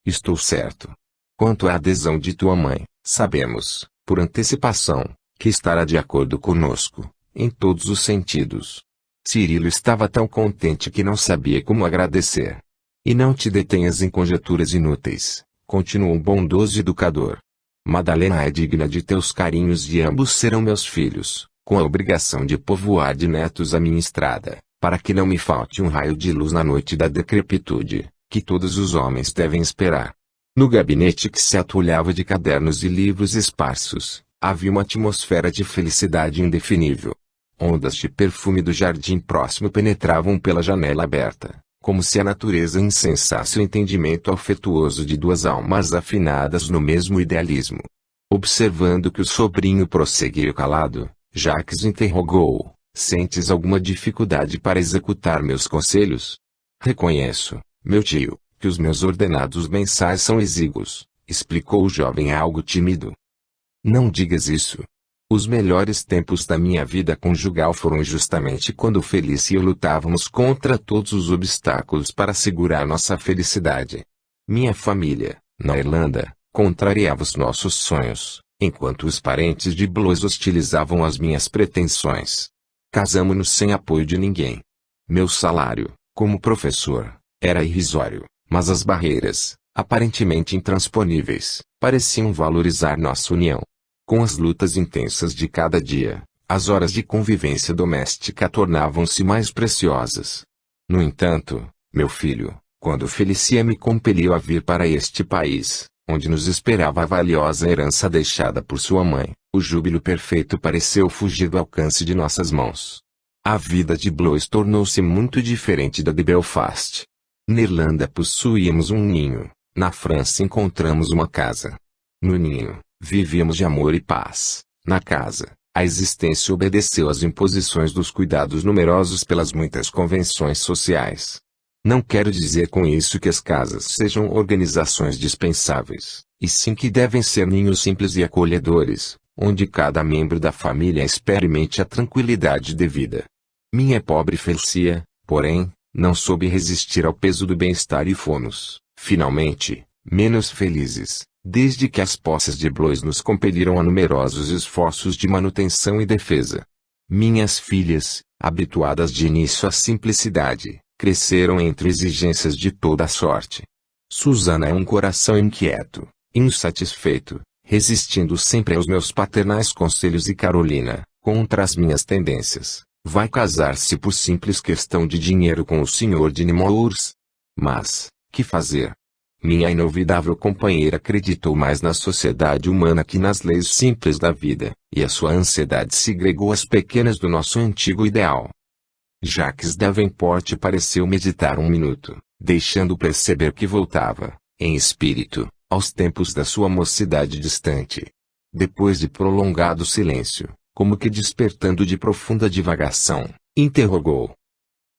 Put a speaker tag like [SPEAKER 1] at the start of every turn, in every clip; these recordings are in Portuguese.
[SPEAKER 1] Estou certo. Quanto à adesão de tua mãe, sabemos, por antecipação, que estará de acordo conosco, em todos os sentidos. Cirilo estava tão contente que não sabia como agradecer. E não te detenhas em conjecturas inúteis, continuou o bondoso educador. Madalena é digna de teus carinhos e ambos serão meus filhos, com a obrigação de povoar de netos a minha estrada, para que não me falte um raio de luz na noite da decrepitude, que todos os homens devem esperar. No gabinete que se atulhava de cadernos e livros esparsos, havia uma atmosfera de felicidade indefinível. Ondas de perfume do jardim próximo penetravam pela janela aberta, como se a natureza incensasse o entendimento afetuoso de duas almas afinadas no mesmo idealismo. Observando que o sobrinho prosseguiu calado, Jacques interrogou: sentes alguma dificuldade para executar meus conselhos? Reconheço, meu tio, que os meus ordenados mensais são exíguos, explicou o jovem algo tímido. Não digas isso. Os melhores tempos da minha vida conjugal foram justamente quando Felice e eu lutávamos contra todos os obstáculos para assegurar nossa felicidade. Minha família, na Irlanda, contrariava os nossos sonhos, enquanto os parentes de Blois hostilizavam as minhas pretensões. Casamo-nos sem apoio de ninguém. Meu salário, como professor, era irrisório, mas as barreiras, aparentemente intransponíveis, pareciam valorizar nossa união. Com as lutas intensas de cada dia, as horas de convivência doméstica tornavam-se mais preciosas. No entanto, meu filho, quando Felicia me compeliu a vir para este país, onde nos esperava a valiosa herança deixada por sua mãe, o júbilo perfeito pareceu fugir do alcance de nossas mãos. A vida de Blois tornou-se muito diferente da de Belfast. Na Irlanda possuíamos um ninho, na França encontramos uma casa. No ninho, vivíamos de amor e paz. Na casa, a existência obedeceu às imposições dos cuidados numerosos pelas muitas convenções sociais. Não quero dizer com isso que as casas sejam organizações dispensáveis, e sim que devem ser ninhos simples e acolhedores, onde cada membro da família experimente a tranquilidade devida. Minha pobre Felicia, porém, não soube resistir ao peso do bem-estar e fomos, finalmente, menos felizes, desde que as posses de Blois nos compeliram a numerosos esforços de manutenção e defesa. Minhas filhas, habituadas de início à simplicidade, cresceram entre exigências de toda a sorte. Susana é um coração inquieto, insatisfeito, resistindo sempre aos meus paternais conselhos, e Carolina, contra as minhas tendências, vai casar-se por simples questão de dinheiro com o Sr. de Nemours. Mas, que fazer? Minha inovidável companheira acreditou mais na sociedade humana que nas leis simples da vida, e a sua ansiedade segregou as pequenas do nosso antigo ideal. Jacques Davenport pareceu meditar um minuto, deixando perceber que voltava, em espírito, aos tempos da sua mocidade distante. Depois de prolongado silêncio, como que despertando de profunda divagação, interrogou: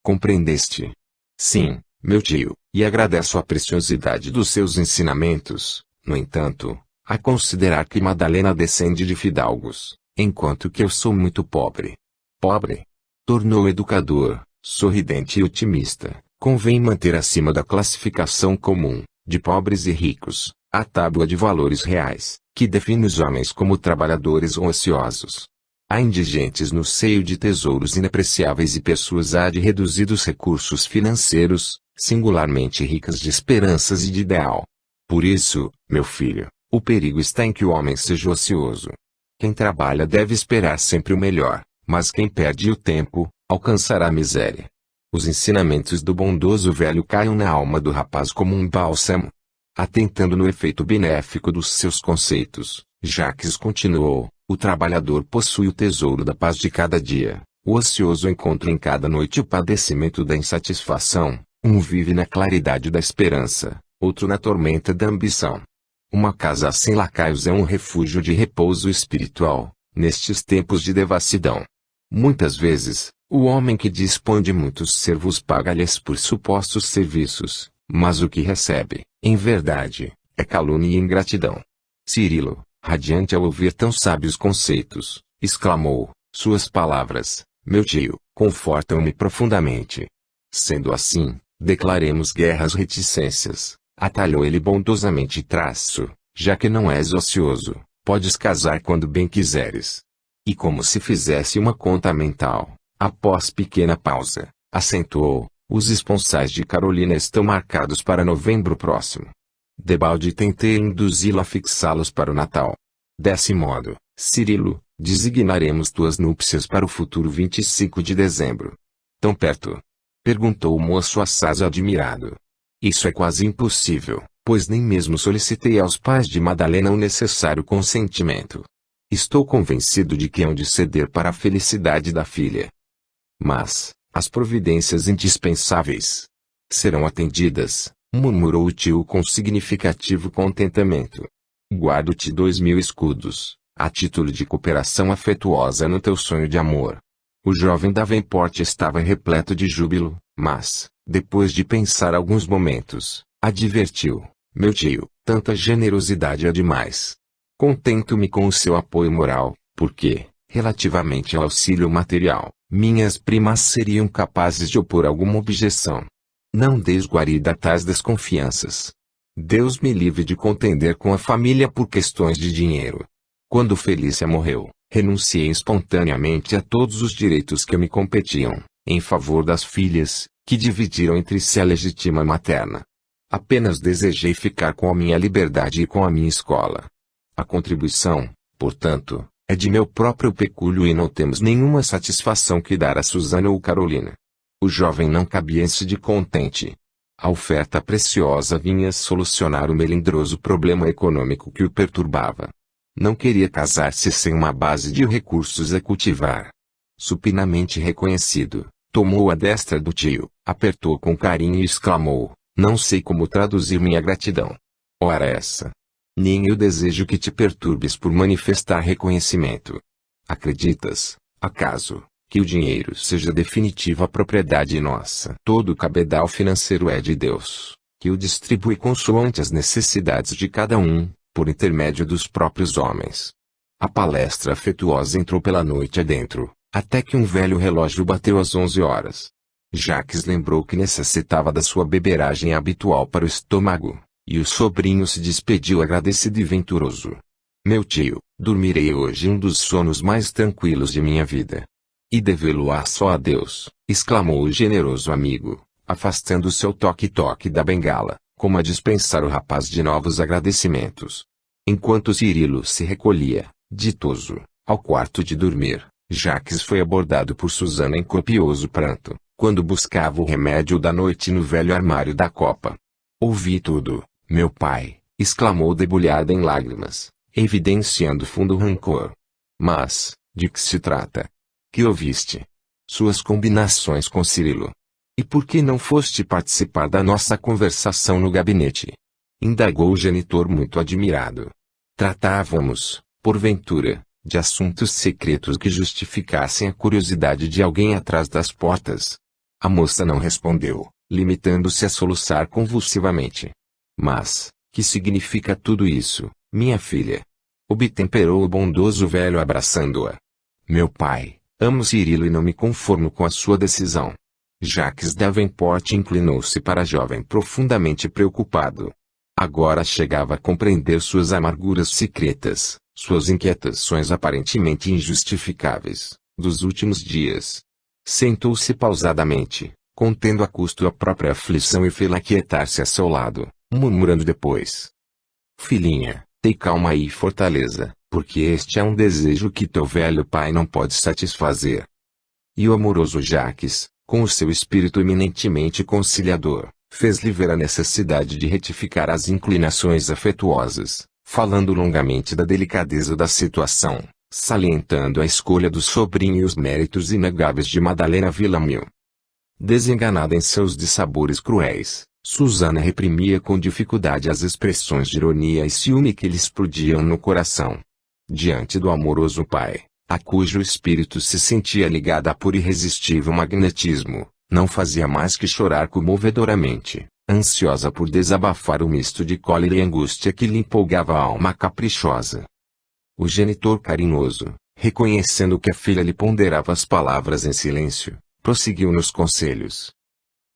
[SPEAKER 1] compreendeste? Sim, meu tio, e agradeço a preciosidade dos seus ensinamentos. No entanto, a considerar que Madalena descende de fidalgos, enquanto que eu sou muito pobre. Pobre? Tornou o educador, sorridente e otimista. Convém manter acima da classificação comum, de pobres e ricos, a tábua de valores reais, que define os homens como trabalhadores ou ociosos. Há indigentes no seio de tesouros inapreciáveis e pessoas há de reduzidos recursos financeiros, singularmente ricas de esperanças e de ideal. Por isso, meu filho, o perigo está em que o homem seja ocioso. Quem trabalha deve esperar sempre o melhor, mas quem perde o tempo, alcançará a miséria. Os ensinamentos do bondoso velho caem na alma do rapaz como um bálsamo. Atentando no efeito benéfico dos seus conceitos, Jacques continuou: o trabalhador possui o tesouro da paz de cada dia, o ocioso encontra em cada noite o padecimento da insatisfação, um vive na claridade da esperança, outro na tormenta da ambição. Uma casa sem lacaios é um refúgio de repouso espiritual, nestes tempos de devassidão. Muitas vezes, o homem que dispõe de muitos servos paga-lhes por supostos serviços, mas o que recebe, em verdade, é calúnia e ingratidão. Cirilo, radiante ao ouvir tão sábios conceitos, exclamou: suas palavras, meu tio, confortam-me profundamente. Sendo assim, declaremos guerra às reticências, Atalhou ele bondosamente traço, já que não és ocioso, podes casar quando bem quiseres. E como se fizesse uma conta mental, após pequena pausa, acentuou, os esponsais de Carolina estão marcados para novembro próximo. Debalde tentei induzi-lo a fixá-los para o Natal. Desse modo, Cirilo, designaremos tuas núpcias para o futuro 25 de dezembro. Tão perto? Perguntou o moço assaz admirado. Isso é quase impossível, pois nem mesmo solicitei aos pais de Madalena o necessário consentimento. Estou convencido de que hão de ceder para a felicidade da filha. Mas, as providências indispensáveis serão atendidas, murmurou o tio com significativo contentamento. Guardo-te 2.000 escudos, a título de cooperação afetuosa no teu sonho de amor. O jovem Davenport estava repleto de júbilo, mas, depois de pensar alguns momentos, advertiu, meu tio, tanta generosidade é demais. Contento-me com o seu apoio moral, porque, relativamente ao auxílio material, minhas primas seriam capazes de opor alguma objeção. Não deis guarida a tais desconfianças. Deus me livre de contender com a família por questões de dinheiro. Quando Felícia morreu, renunciei espontaneamente a todos os direitos que me competiam, em favor das filhas, que dividiram entre si a legítima materna. Apenas desejei ficar com a minha liberdade e com a minha escola. A contribuição, portanto, é de meu próprio pecúlio e não temos nenhuma satisfação que dar a Susana ou Carolina. O jovem não cabia-se de contente. A oferta preciosa vinha solucionar o melindroso problema econômico que o perturbava. Não queria casar-se sem uma base de recursos a cultivar. Supinamente reconhecido, tomou a destra do tio, apertou com carinho e exclamou, não sei como traduzir minha gratidão. Ora essa. Nem eu desejo que te perturbes por manifestar reconhecimento. Acreditas, acaso, que o dinheiro seja definitiva propriedade nossa? Todo o cabedal financeiro é de Deus, que o distribui consoante as necessidades de cada um, por intermédio dos próprios homens. A palestra afetuosa entrou pela noite adentro, até que um velho relógio bateu às 11 horas. Jacques lembrou que necessitava da sua beberagem habitual para o estômago, e o sobrinho se despediu agradecido e venturoso. Meu tio, dormirei hoje um dos sonos mais tranquilos de minha vida. E devê-lo-á só a Deus, exclamou o generoso amigo, afastando seu toque-toque da bengala, como a dispensar o rapaz de novos agradecimentos. Enquanto Cirilo se recolhia, ditoso, ao quarto de dormir, Jacques foi abordado por Susana em copioso pranto, quando buscava o remédio da noite no velho armário da copa. Ouvi tudo, meu pai, exclamou debulhada em lágrimas, evidenciando fundo rancor. Mas, de que se trata? Que ouviste? Suas combinações com Cirilo. E por que não foste participar da nossa conversação no gabinete? Indagou o genitor muito admirado. Tratávamos, porventura, de assuntos secretos que justificassem a curiosidade de alguém atrás das portas. A moça não respondeu, limitando-se a soluçar convulsivamente. Mas, que significa tudo isso, minha filha? Obtemperou o bondoso velho abraçando-a. Meu pai, amo Cirilo e não me conformo com a sua decisão. Jacques Davenport inclinou-se para a jovem profundamente preocupado. Agora chegava a compreender suas amarguras secretas, suas inquietações aparentemente injustificáveis, dos últimos dias. Sentou-se pausadamente, contendo a custo a própria aflição e fê-la quietar-se a seu lado, murmurando depois. Filhinha, tem calma e fortaleza, porque este é um desejo que teu velho pai não pode satisfazer. E o amoroso Jacques, com o seu espírito eminentemente conciliador, fez-lhe ver a necessidade de retificar as inclinações afetuosas, falando longamente da delicadeza da situação, salientando a escolha do sobrinho e os méritos inegáveis de Madalena Villamil. Desenganada em seus dissabores cruéis, Susana reprimia com dificuldade as expressões de ironia e ciúme que lhe explodiam no coração. Diante do amoroso pai, a cujo espírito se sentia ligada por irresistível magnetismo, não fazia mais que chorar comovedoramente, ansiosa por desabafar o misto de cólera e angústia que lhe empolgava a alma caprichosa. O genitor carinhoso, reconhecendo que a filha lhe ponderava as palavras em silêncio, prosseguiu nos conselhos.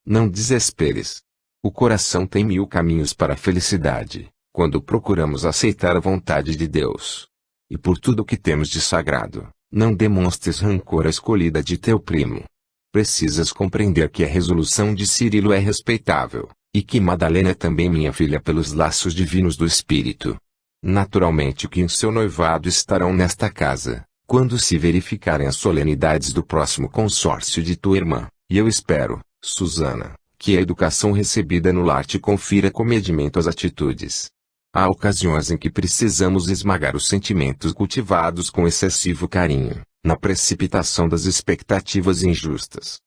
[SPEAKER 1] Não desesperes. O coração tem 1000 caminhos para a felicidade, quando procuramos aceitar a vontade de Deus. E por tudo que temos de sagrado, não demonstres rancor à escolhida de teu primo. Precisas compreender que a resolução de Cirilo é respeitável, e que Madalena é também minha filha pelos laços divinos do espírito. Naturalmente que em seu noivado estarão nesta casa, quando se verificarem as solenidades do próximo consórcio de tua irmã, e eu espero, Susana, que a educação recebida no lar te confira comedimento às atitudes. Há ocasiões em que precisamos esmagar os sentimentos cultivados com excessivo carinho, na precipitação das expectativas injustas.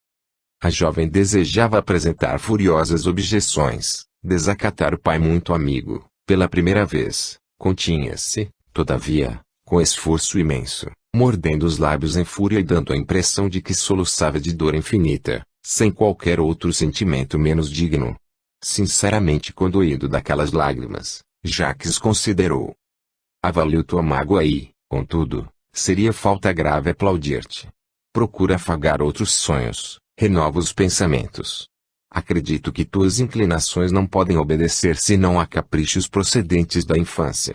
[SPEAKER 1] A jovem desejava apresentar furiosas objeções, desacatar o pai muito amigo, pela primeira vez. Continha-se, todavia, com esforço imenso, mordendo os lábios em fúria e dando a impressão de que soluçava de dor infinita, sem qualquer outro sentimento menos digno. Sinceramente condoído daquelas lágrimas, Jacques considerou. Avalio tua mágoa e, contudo, seria falta grave aplaudir-te. Procura afagar outros sonhos, renova os pensamentos. Acredito que tuas inclinações não podem obedecer senão a caprichos procedentes da infância.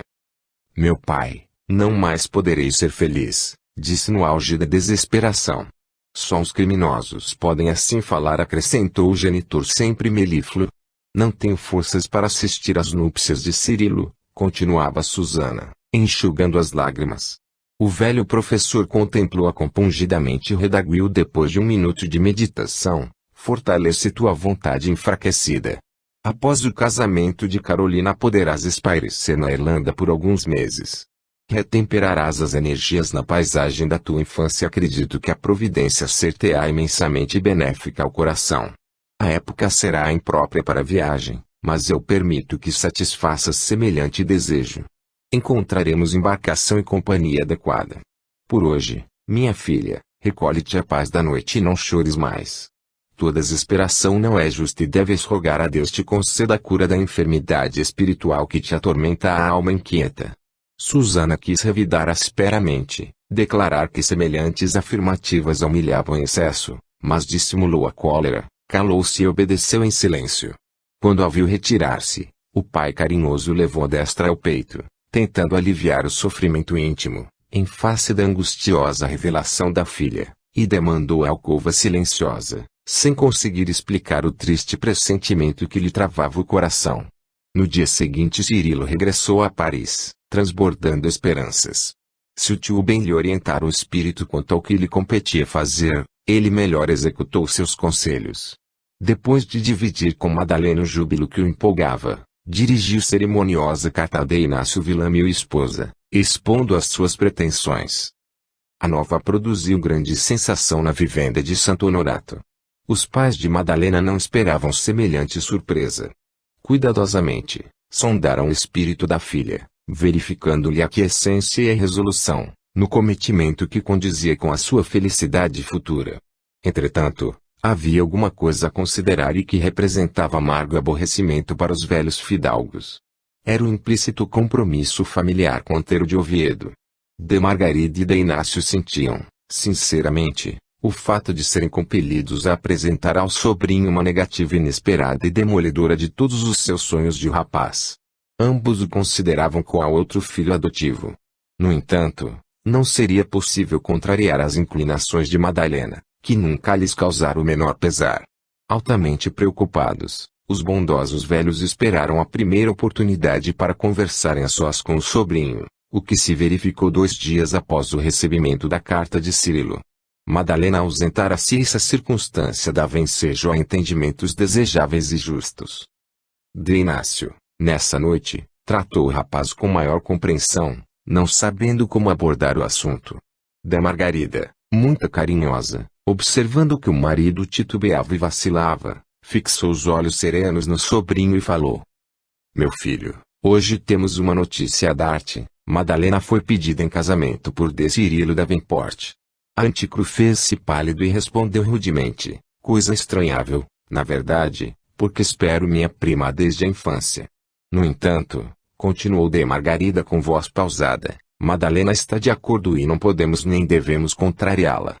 [SPEAKER 1] Meu pai, não mais poderei ser feliz, disse no auge da desesperação. Só os criminosos podem assim falar, acrescentou o genitor sempre melífluo. Não tenho forças para assistir às núpcias de Cirilo, continuava Susana, enxugando as lágrimas. O velho professor contemplou-a compungidamente e redarguiu depois de um minuto de meditação. Fortalece tua vontade enfraquecida. Após o casamento de Carolina poderás espairecer na Irlanda por alguns meses. Retemperarás as energias na paisagem da tua infância. Acredito que a providência ser-te-á imensamente benéfica ao coração. A época será imprópria para a viagem, mas eu permito que satisfaças semelhante desejo. Encontraremos embarcação e companhia adequada. Por hoje, minha filha, recolhe-te à paz da noite e não chores mais. Tua desesperação não é justa e deves rogar a Deus te conceda a cura da enfermidade espiritual que te atormenta a alma inquieta. Susana quis revidar asperamente, declarar que semelhantes afirmativas a humilhavam em excesso, mas dissimulou a cólera, calou-se e obedeceu em silêncio. Quando a viu retirar-se, o pai carinhoso levou a destra ao peito, tentando aliviar o sofrimento íntimo, em face da angustiosa revelação da filha, e demandou a alcova silenciosa, sem conseguir explicar o triste pressentimento que lhe travava o coração. No dia seguinte Cirilo regressou a Paris, transbordando esperanças. Se o tio bem lhe orientar o espírito quanto ao que lhe competia fazer, ele melhor executou seus conselhos. Depois de dividir com Madalena o júbilo que o empolgava, dirigiu cerimoniosa carta a Inácio Villamil e esposa, expondo as suas pretensões. A nova produziu grande sensação na vivenda de Santo Honorato. Os pais de Madalena não esperavam semelhante surpresa. Cuidadosamente, sondaram o espírito da filha, verificando-lhe a aquiescência e a resolução, no cometimento que condizia com a sua felicidade futura. Entretanto, havia alguma coisa a considerar e que representava amargo aborrecimento para os velhos fidalgos. Era o implícito compromisso familiar com Antero de Oviedo. De Margarida e de Inácio sentiam, sinceramente, o fato de serem compelidos a apresentar ao sobrinho uma negativa inesperada e demolidora de todos os seus sonhos de rapaz. Ambos o consideravam qual outro filho adotivo. No entanto, não seria possível contrariar as inclinações de Madalena, que nunca lhes causara o menor pesar. Altamente preocupados, os bondosos velhos esperaram a primeira oportunidade para conversarem a sós com o sobrinho, o que se verificou 2 dias após o recebimento da carta de Cirilo. Madalena ausentara-se e essa circunstância dava ensejo a entendimentos desejáveis e justos. De Inácio, nessa noite, tratou o rapaz com maior compreensão, não sabendo como abordar o assunto. Da Margarida, muito carinhosa, observando que o marido titubeava e vacilava, fixou os olhos serenos no sobrinho e falou: Meu filho, hoje temos uma notícia a dar-te. Madalena foi pedida em casamento por D. Cirilo Davenport. Anticru fez-se pálido e respondeu rudemente, coisa estranhável, na verdade, porque espero minha prima desde a infância. No entanto, continuou de Margarida com voz pausada, Madalena está de acordo e não podemos nem devemos contrariá-la.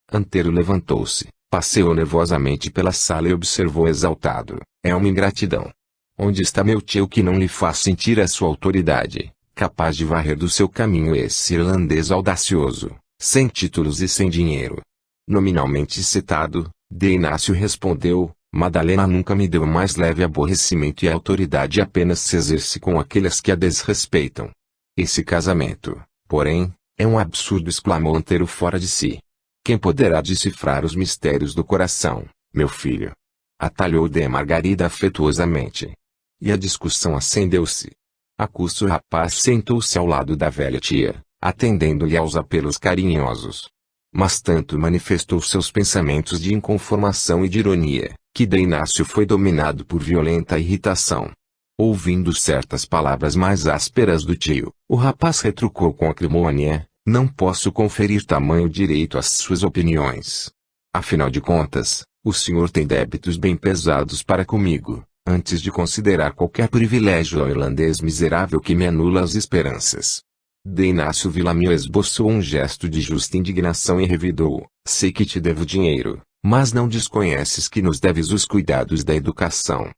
[SPEAKER 1] Antero levantou-se, passeou nervosamente pela sala e observou exaltado, É uma ingratidão. Onde está meu tio que não lhe faz sentir a sua autoridade, capaz de varrer do seu caminho esse irlandês audacioso, sem títulos e sem dinheiro? Nominalmente citado, D. Inácio respondeu: Madalena nunca me deu mais leve aborrecimento e a autoridade apenas se exerce com aqueles que a desrespeitam. Esse casamento, porém, é um absurdo, exclamou Antero fora de si. Quem poderá decifrar os mistérios do coração, meu filho? Atalhou D. Margarida afetuosamente. E a discussão acendeu-se. A custo o rapaz sentou-se ao lado da velha tia, atendendo-lhe aos apelos carinhosos. Mas tanto manifestou seus pensamentos de inconformação e de ironia, que D. Inácio foi dominado por violenta irritação. Ouvindo certas palavras mais ásperas do tio, o rapaz retrucou com acrimônia: não posso conferir tamanho direito às suas opiniões. Afinal de contas, o senhor tem débitos bem pesados para comigo, antes de considerar qualquer privilégio ao irlandês miserável que me anula as esperanças. D. Inácio Villamil esboçou um gesto de justa indignação e revidou: sei que te devo dinheiro, mas não desconheces que nos deves os cuidados da educação.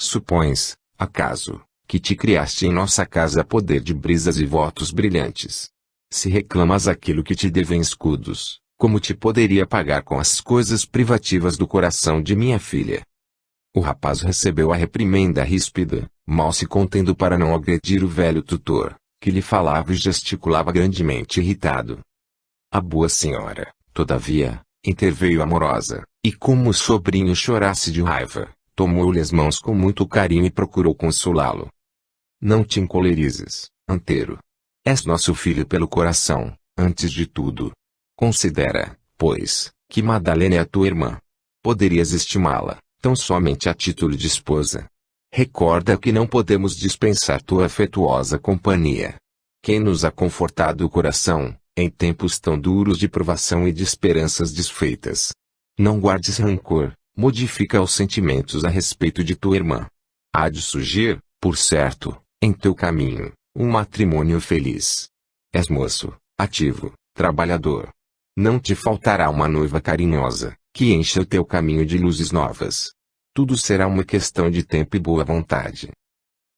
[SPEAKER 1] Supões, acaso, que te criaste em nossa casa a poder de brisas e votos brilhantes? Se reclamas aquilo que te devem escudos, como te poderia pagar com as coisas privativas do coração de minha filha? O rapaz recebeu a reprimenda ríspida, mal se contendo para não agredir o velho tutor, que lhe falava e gesticulava grandemente irritado. A boa senhora, todavia, interveio amorosa, e como o sobrinho chorasse de raiva, tomou-lhe as mãos com muito carinho e procurou consolá-lo. Não te encolerizes, Antero. És nosso filho pelo coração, antes de tudo. Considera, pois, que Madalena é a tua irmã. Poderias estimá-la, tão somente a título de esposa. Recorda que não podemos dispensar tua afetuosa companhia. Quem nos ha confortado o coração, em tempos tão duros de provação e de esperanças desfeitas. Não guardes rancor, modifica os sentimentos a respeito de tua irmã. Há de surgir, por certo, em teu caminho, um matrimônio feliz. És moço, ativo, trabalhador. Não te faltará uma noiva carinhosa, que encha o teu caminho de luzes novas. Tudo será uma questão de tempo e boa vontade.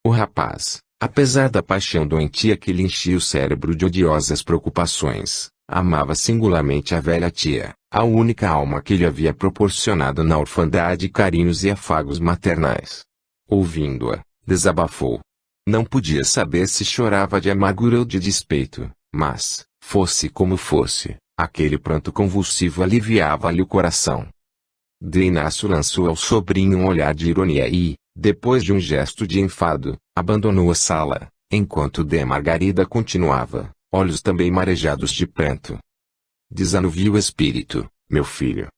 [SPEAKER 1] O rapaz, apesar da paixão doentia que lhe enchia o cérebro de odiosas preocupações, amava singularmente a velha tia, a única alma que lhe havia proporcionado na orfandade carinhos e afagos maternais. Ouvindo-a, desabafou. Não podia saber se chorava de amargura ou de despeito, mas, fosse como fosse, aquele pranto convulsivo aliviava-lhe o coração. D. Inácio lançou ao sobrinho um olhar de ironia e, depois de um gesto de enfado, abandonou a sala, enquanto D. Margarida continuava, olhos também marejados de pranto. Desanuvie o espírito, meu filho.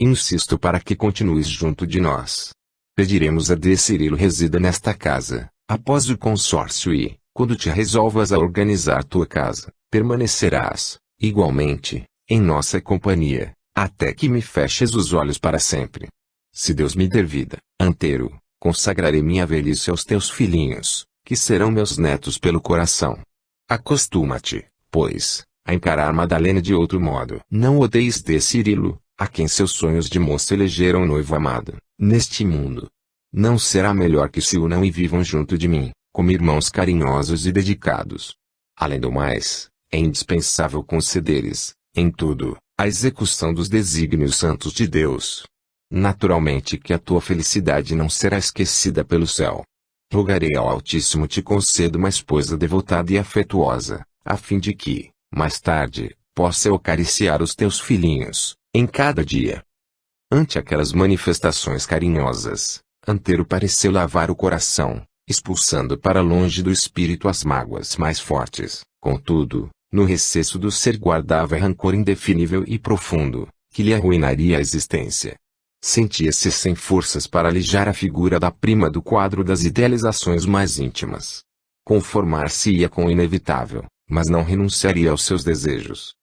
[SPEAKER 1] Insisto para que continues junto de nós. Pediremos a D. Cirilo resida nesta casa, após o consórcio e, quando te resolvas a organizar tua casa, permanecerás, igualmente, em nossa companhia, até que me feches os olhos para sempre. Se Deus me der vida, Antero, consagrarei minha velhice aos teus filhinhos, que serão meus netos pelo coração. Acostuma-te, pois, a encarar Madalena de outro modo. Não odeies D. Cirilo, a quem seus sonhos de moça elegeram noivo amado, neste mundo. Não será melhor que se unam e vivam junto de mim, como irmãos carinhosos e dedicados. Além do mais, é indispensável concederes, em tudo, a execução dos desígnios santos de Deus. Naturalmente que a tua felicidade não será esquecida pelo céu. Rogarei ao Altíssimo te conceda uma esposa devotada e afetuosa, a fim de que, mais tarde, possa eu acariciar os teus filhinhos, em cada dia. Ante aquelas manifestações carinhosas, Antero pareceu lavar o coração, expulsando para longe do espírito as mágoas mais fortes. Contudo, no recesso do ser guardava rancor indefinível e profundo, que lhe arruinaria a existência. Sentia-se sem forças para alijar a figura da prima do quadro das idealizações mais íntimas. Conformar-se-ia com o inevitável, mas não renunciaria aos seus desejos.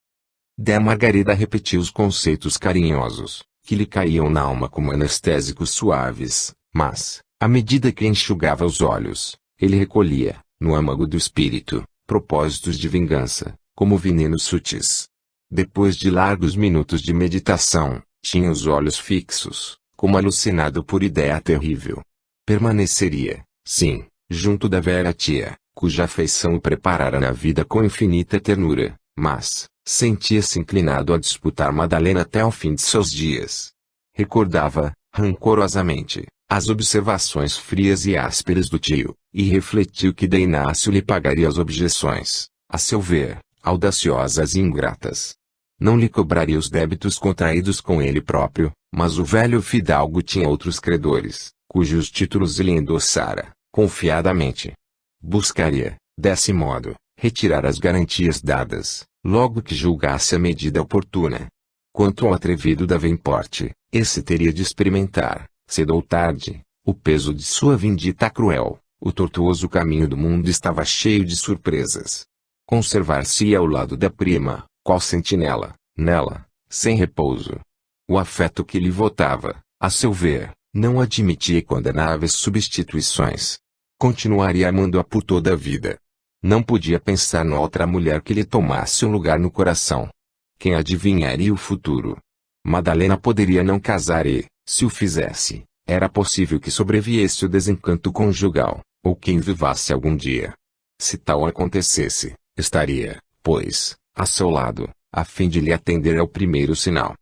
[SPEAKER 1] D. Margarida repetiu os conceitos carinhosos, que lhe caíam na alma como anestésicos suaves, mas, à medida que enxugava os olhos, ele recolhia, no âmago do espírito, propósitos de vingança, como venenos sutis. Depois de largos minutos de meditação, tinha os olhos fixos, como alucinado por ideia terrível. Permaneceria, sim, junto da velha tia, cuja afeição o preparara na vida com infinita ternura, mas sentia-se inclinado a disputar Madalena até ao fim de seus dias. Recordava, rancorosamente, as observações frias e ásperas do tio, e refletiu que Inácio lhe pagaria as objeções, a seu ver, audaciosas e ingratas. Não lhe cobraria os débitos contraídos com ele próprio, mas o velho fidalgo tinha outros credores, cujos títulos ele endossara, confiadamente. Buscaria, desse modo, retirar as garantias dadas, logo que julgasse a medida oportuna. Quanto ao atrevido Davenport, esse teria de experimentar, cedo ou tarde, o peso de sua vindita cruel. O tortuoso caminho do mundo estava cheio de surpresas. Conservar-se-ia ao lado da prima, qual sentinela, nela, sem repouso. O afeto que lhe votava, a seu ver, não admitia condenáveis substituições. Continuaria amando-a por toda a vida. Não podia pensar em outra mulher que lhe tomasse um lugar no coração. Quem adivinharia o futuro? Madalena poderia não casar e, se o fizesse, era possível que sobreviesse o desencanto conjugal, ou que envivasse algum dia. Se tal acontecesse, estaria, pois, a seu lado, a fim de lhe atender ao primeiro sinal.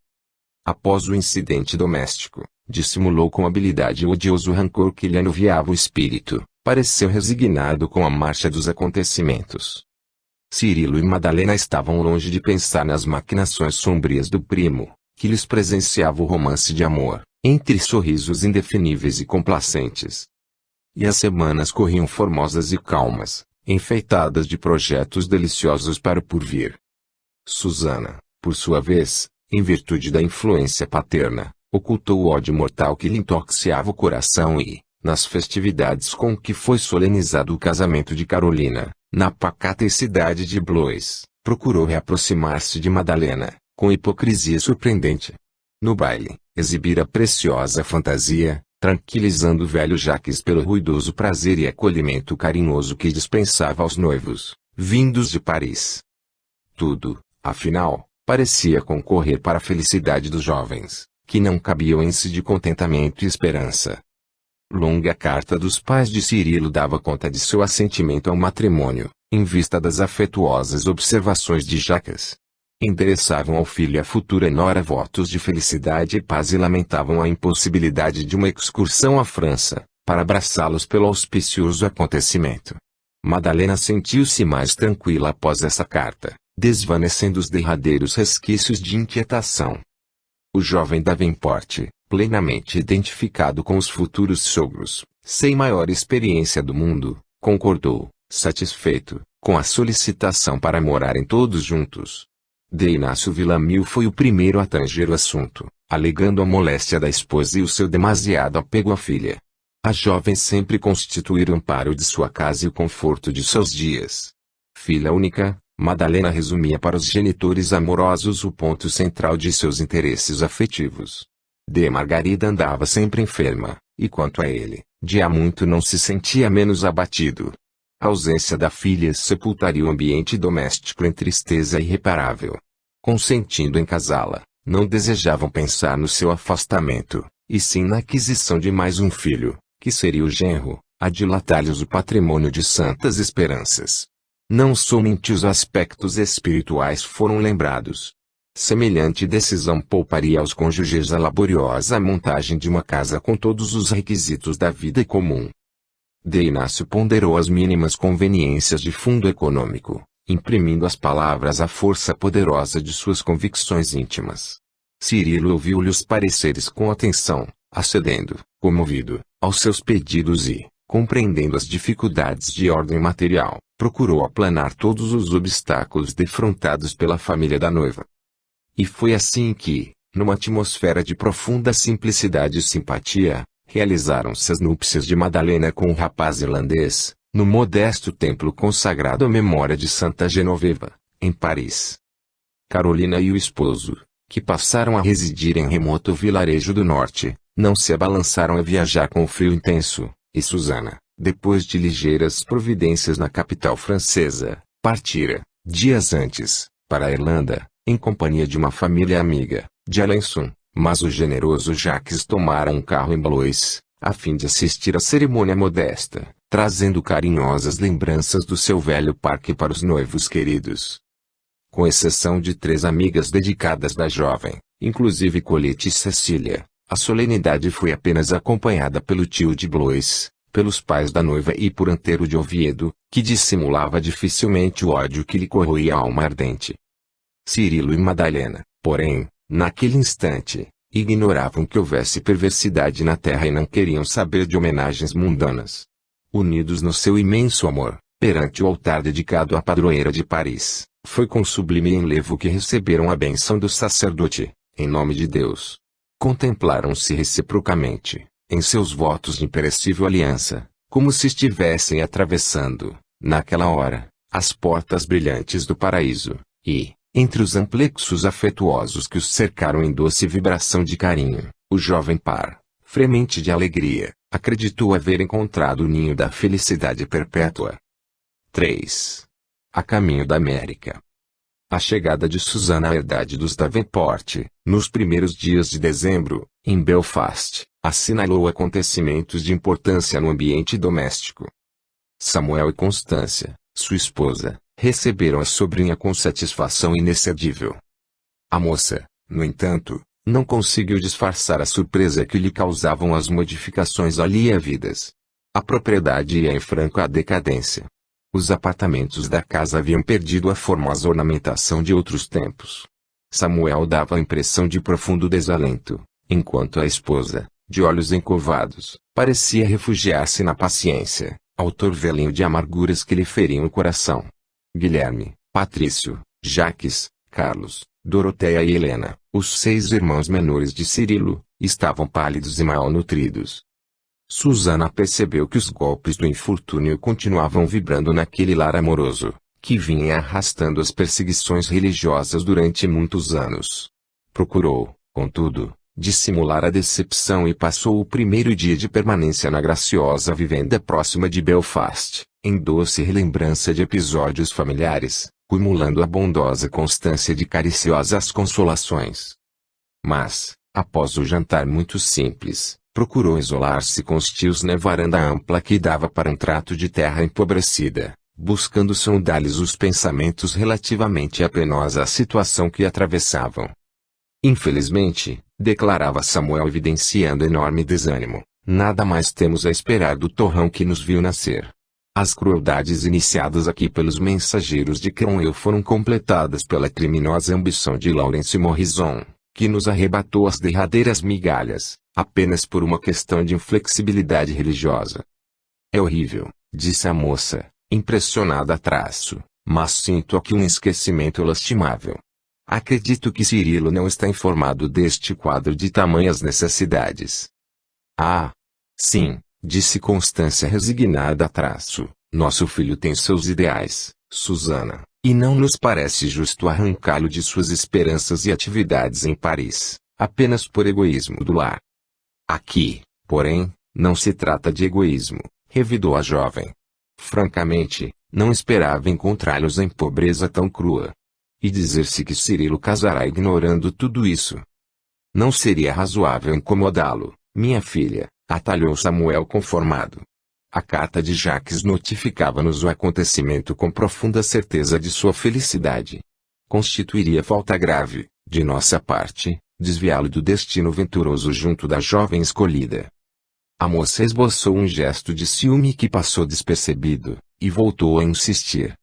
[SPEAKER 1] Após o incidente doméstico, dissimulou com habilidade o odioso rancor que lhe anuviava o espírito, pareceu resignado com a marcha dos acontecimentos. Cirilo e Madalena estavam longe de pensar nas maquinações sombrias do primo, que lhes presenciava o romance de amor, entre sorrisos indefiníveis e complacentes. E as semanas corriam formosas e calmas, enfeitadas de projetos deliciosos para o porvir. Susana, por sua vez, em virtude da influência paterna, ocultou o ódio mortal que lhe intoxiava o coração e, nas festividades com que foi solenizado o casamento de Carolina, na pacata cidade de Blois, procurou reaproximar-se de Madalena, com hipocrisia surpreendente. No baile, exibira preciosa fantasia, tranquilizando o velho Jacques pelo ruidoso prazer e acolhimento carinhoso que dispensava aos noivos, vindos de Paris. Tudo, afinal, parecia concorrer para a felicidade dos jovens, que não cabiam em si de contentamento e esperança. Longa carta dos pais de Cirilo dava conta de seu assentimento ao matrimônio, em vista das afetuosas observações de Jacques. Endereçavam ao filho e à futura nora votos de felicidade e paz e lamentavam a impossibilidade de uma excursão à França, para abraçá-los pelo auspicioso acontecimento. Madalena sentiu-se mais tranquila após essa carta, desvanecendo os derradeiros resquícios de inquietação. O jovem Davenport, plenamente identificado com os futuros sogros, sem maior experiência do mundo, concordou, satisfeito, com a solicitação para morarem todos juntos. Inácio Villamil foi o primeiro a tanger o assunto, alegando a moléstia da esposa e o seu demasiado apego à filha. A jovem sempre constituíra o amparo de sua casa e o conforto de seus dias. Filha única, Madalena resumia para os genitores amorosos o ponto central de seus interesses afetivos. Margarida andava sempre enferma, e quanto a ele, de há muito não se sentia menos abatido. A ausência da filha sepultaria o ambiente doméstico em tristeza irreparável. Consentindo em casá-la, não desejavam pensar no seu afastamento, e sim na aquisição de mais um filho, que seria o genro, a dilatar-lhes o patrimônio de santas esperanças. Não somente os aspectos espirituais foram lembrados. Semelhante decisão pouparia aos cônjuges a laboriosa montagem de uma casa com todos os requisitos da vida comum. Inácio ponderou as mínimas conveniências de fundo econômico, imprimindo às palavras a força poderosa de suas convicções íntimas. Cirilo ouviu-lhe os pareceres com atenção, acedendo, comovido, aos seus pedidos e, compreendendo as dificuldades de ordem material, procurou aplanar todos os obstáculos defrontados pela família da noiva. E foi assim que, numa atmosfera de profunda simplicidade e simpatia, realizaram-se as núpcias de Madalena com o rapaz irlandês, no modesto templo consagrado à memória de Santa Genoveva, em Paris. Carolina e o esposo, que passaram a residir em remoto vilarejo do norte, não se abalançaram a viajar com o frio intenso, e Susana, depois de ligeiras providências na capital francesa, partira, dias antes, para a Irlanda, em companhia de uma família amiga, de Alençon, mas o generoso Jacques tomara um carro em Blois, a fim de assistir à cerimônia modesta, trazendo carinhosas lembranças do seu velho parque para os noivos queridos. Com exceção de 3 amigas dedicadas da jovem, inclusive Colette e Cecília, a solenidade foi apenas acompanhada pelo tio de Blois, pelos pais da noiva e por Antero de Oviedo, que dissimulava dificilmente o ódio que lhe corroía a alma ardente. Cirilo e Madalena, porém, naquele instante, ignoravam que houvesse perversidade na terra e não queriam saber de homenagens mundanas. Unidos no seu imenso amor, perante o altar dedicado à padroeira de Paris, foi com sublime enlevo que receberam a bênção do sacerdote, em nome de Deus. Contemplaram-se reciprocamente, em seus votos de imperecível aliança, como se estivessem atravessando, naquela hora, as portas brilhantes do paraíso, e, entre os amplexos afetuosos que os cercaram em doce vibração de carinho, o jovem par, fremente de alegria, acreditou haver encontrado o ninho da felicidade perpétua. 3. A caminho da América. A chegada de Susana à herdade dos Davenport, nos primeiros dias de dezembro, em Belfast, assinalou acontecimentos de importância no ambiente doméstico. Samuel e Constância, sua esposa, receberam a sobrinha com satisfação inexcedível. A moça, no entanto, não conseguiu disfarçar a surpresa que lhe causavam as modificações ali havidas. A propriedade ia em franca decadência. Os apartamentos da casa haviam perdido a formosa ornamentação de outros tempos. Samuel dava a impressão de profundo desalento, enquanto a esposa, de olhos encovados, parecia refugiar-se na paciência, ao torvelinho de amarguras que lhe feriam o coração. Guilherme, Patrício, Jaques, Carlos, Doroteia e Helena, os 6 irmãos menores de Cirilo, estavam pálidos e mal nutridos. Susana percebeu que os golpes do infortúnio continuavam vibrando naquele lar amoroso, que vinha arrastando as perseguições religiosas durante muitos anos. Procurou, contudo, dissimular a decepção e passou o primeiro dia de permanência na graciosa vivenda próxima de Belfast, em doce relembrança de episódios familiares, cumulando a bondosa constância de cariciosas consolações. Mas, após o jantar muito simples, procurou isolar-se com os tios na varanda ampla que dava para um trato de terra empobrecida, buscando sondar-lhes os pensamentos relativamente à penosa situação que atravessavam. Infelizmente, declarava Samuel evidenciando enorme desânimo, nada mais temos a esperar do torrão que nos viu nascer. As crueldades iniciadas aqui pelos mensageiros de Cromwell foram completadas pela criminosa ambição de Lawrence Morrison, que nos arrebatou as derradeiras migalhas, apenas por uma questão de inflexibilidade religiosa. É horrível, disse a moça, impressionada a traço, mas sinto aqui um esquecimento lastimável. Acredito que Cirilo não está informado deste quadro de tamanhas necessidades. Ah! Sim, disse Constância resignada a traço, nosso filho tem seus ideais, Susana, e não nos parece justo arrancá-lo de suas esperanças e atividades em Paris, apenas por egoísmo do lar. Aqui, porém, não se trata de egoísmo, revidou a jovem. Francamente, não esperava encontrá-los em pobreza tão crua. E dizer-se que Cirilo casará ignorando tudo isso. Não seria razoável incomodá-lo, minha filha, atalhou Samuel conformado. A carta de Jaques notificava-nos o acontecimento com profunda certeza de sua felicidade. Constituiria falta grave, de nossa parte, desviá-lo do destino venturoso junto da jovem escolhida. A moça esboçou um gesto de ciúme que passou despercebido, e voltou a insistir.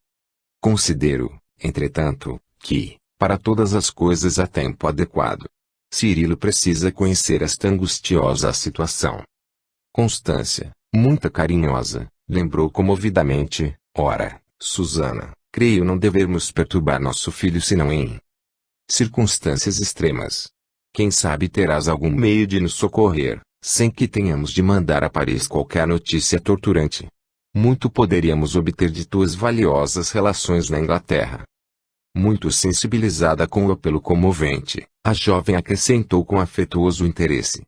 [SPEAKER 1] Considero, entretanto, que, para todas as coisas há tempo adequado. Cirilo precisa conhecer esta angustiosa situação. Constância, muito carinhosa, lembrou comovidamente, ora, Susana, creio não devermos perturbar nosso filho senão em circunstâncias extremas. Quem sabe terás algum meio de nos socorrer, sem que tenhamos de mandar a Paris qualquer notícia torturante. Muito poderíamos obter de tuas valiosas relações na Inglaterra. Muito sensibilizada com o apelo comovente, a jovem acrescentou com afetuoso interesse.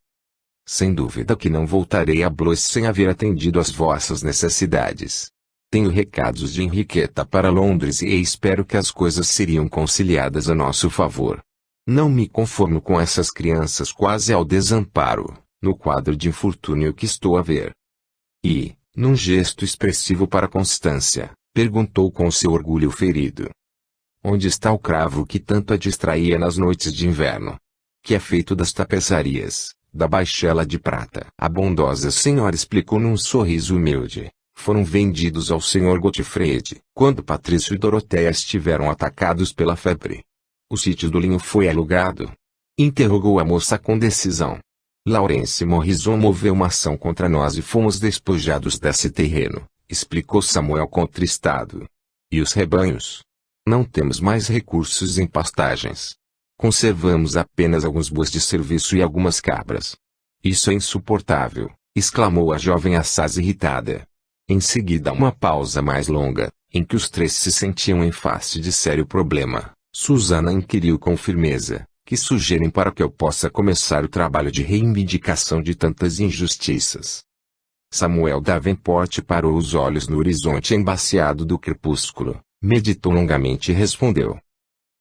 [SPEAKER 1] Sem dúvida que não voltarei a Blois sem haver atendido às vossas necessidades. Tenho recados de Henriqueta para Londres e espero que as coisas seriam conciliadas a nosso favor. Não me conformo com essas crianças quase ao desamparo, no quadro de infortúnio que estou a ver. E, num gesto expressivo para Constância, perguntou com seu orgulho ferido: onde está o cravo que tanto a distraía nas noites de inverno? Que é feito das tapeçarias, da baixela de prata. A bondosa senhora explicou num sorriso humilde: foram vendidos ao Sr. Godfrey quando Patrício e Doroteia estiveram atacados pela febre. O sítio do Linho foi alugado? Interrogou a moça com decisão. Laurence Morrison moveu uma ação contra nós e fomos despojados desse terreno, explicou Samuel contristado. E os rebanhos? Não temos mais recursos em pastagens. Conservamos apenas alguns bois de serviço e algumas cabras. Isso é insuportável, exclamou a jovem assaz irritada. Em seguida uma pausa mais longa, em que os três se sentiam em face de sério problema, Susana inquiriu com firmeza: que sugerem para que eu possa começar o trabalho de reivindicação de tantas injustiças? Samuel Davenport parou os olhos no horizonte embaciado do crepúsculo, meditou longamente e respondeu: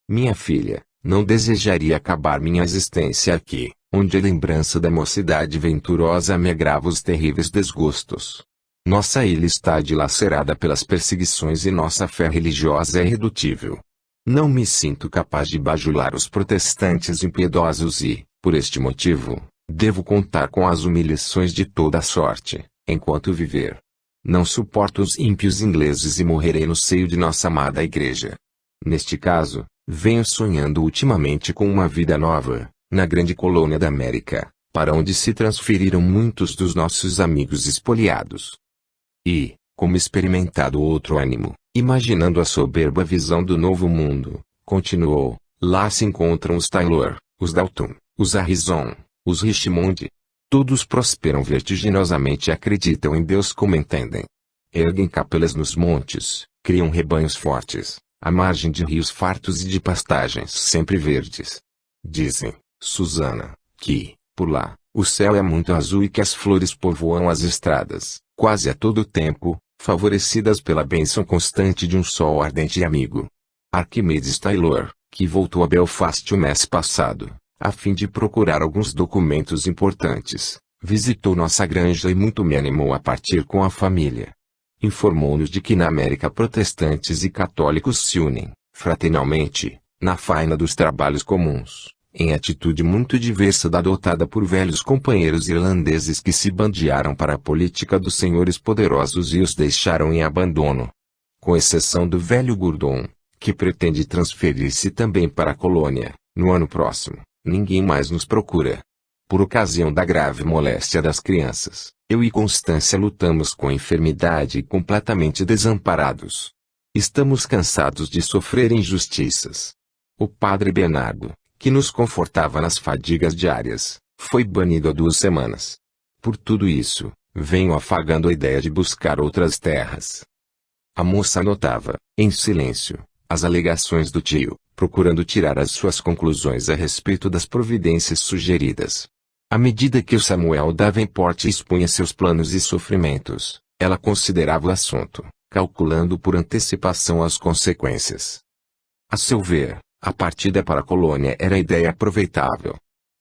[SPEAKER 1] minha filha, não desejaria acabar minha existência aqui, onde a lembrança da mocidade venturosa me agrava os terríveis desgostos. Nossa ilha está dilacerada pelas perseguições e nossa fé religiosa é irredutível. Não me sinto capaz de bajular os protestantes impiedosos e, por este motivo, devo contar com as humilhações de toda a sorte, enquanto viver. Não suporto os ímpios ingleses e morrerei no seio de nossa amada igreja. Neste caso, venho sonhando ultimamente com uma vida nova, na grande colônia da América, para onde se transferiram muitos dos nossos amigos espoliados. E, como experimentado outro ânimo, imaginando a soberba visão do novo mundo, continuou: lá se encontram os Taylor, os Dalton, os Harrison, os Richmond. Todos prosperam vertiginosamente e acreditam em Deus como entendem. Erguem capelas nos montes, criam rebanhos fortes, à margem de rios fartos e de pastagens sempre verdes. Dizem, Susana, que, por lá, o céu é muito azul e que as flores povoam as estradas, quase a todo tempo, favorecidas pela bênção constante de um sol ardente e amigo. Arquimedes Taylor, que voltou a Belfast o mês passado, a fim de procurar alguns documentos importantes, visitou nossa granja e muito me animou a partir com a família. Informou-nos de que na América protestantes e católicos se unem, fraternalmente, na faina dos trabalhos comuns, em atitude muito diversa da adotada por velhos companheiros irlandeses que se bandearam para a política dos senhores poderosos e os deixaram em abandono. Com exceção do velho Gurdon, que pretende transferir-se também para a colônia, no ano próximo, ninguém mais nos procura. Por ocasião da grave moléstia das crianças, eu e Constância lutamos com a enfermidade e completamente desamparados. Estamos cansados de sofrer injustiças. O padre Bernardo, que nos confortava nas fadigas diárias, foi banido há 2 semanas. Por tudo isso, venho afagando a ideia de buscar outras terras. A moça anotava, em silêncio, as alegações do tio, procurando tirar as suas conclusões a respeito das providências sugeridas. À medida que o Samuel Davenport expunha seus planos e sofrimentos, ela considerava o assunto, calculando por antecipação as consequências. A seu ver, a partida para a colônia era a ideia aproveitável.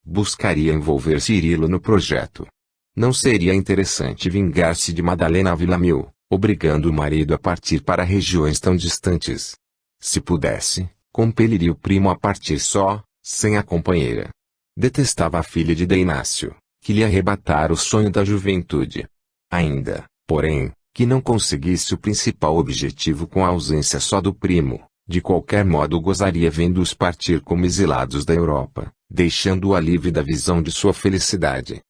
[SPEAKER 1] Buscaria envolver Cirilo no projeto. Não seria interessante vingar-se de Madalena Villamil, obrigando o marido a partir para regiões tão distantes. Se pudesse, compeliria o primo a partir só, sem a companheira. Detestava a filha de Inácio, que lhe arrebatara o sonho da juventude. Ainda, porém, que não conseguisse o principal objetivo com a ausência só do primo, de qualquer modo gozaria vendo-os partir como exilados da Europa, deixando-o livre da visão de sua felicidade.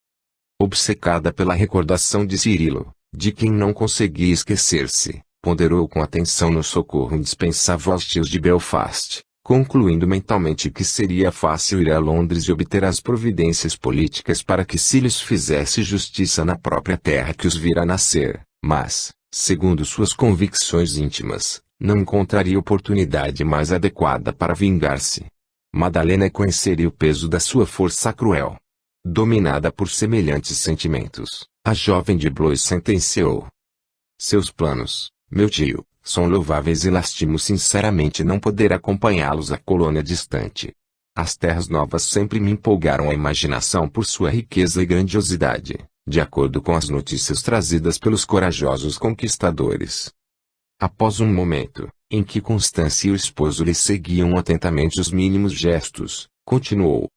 [SPEAKER 1] Obcecada pela recordação de Cirilo, de quem não conseguia esquecer-se, ponderou com atenção no socorro indispensável aos tios de Belfast, concluindo mentalmente que seria fácil ir a Londres e obter as providências políticas para que se lhes fizesse justiça na própria terra que os vira nascer, mas, segundo suas convicções íntimas, não encontraria oportunidade mais adequada para vingar-se. Madalena conheceria o peso da sua força cruel. Dominada por semelhantes sentimentos, a jovem de Blois sentenciou: seus planos, meu tio, são louváveis e lastimo sinceramente não poder acompanhá-los à colônia distante. As terras novas sempre me empolgaram a imaginação por sua riqueza e grandiosidade, de acordo com as notícias trazidas pelos corajosos conquistadores. Após um momento, em que Constância e o esposo lhe seguiam atentamente os mínimos gestos, continuou.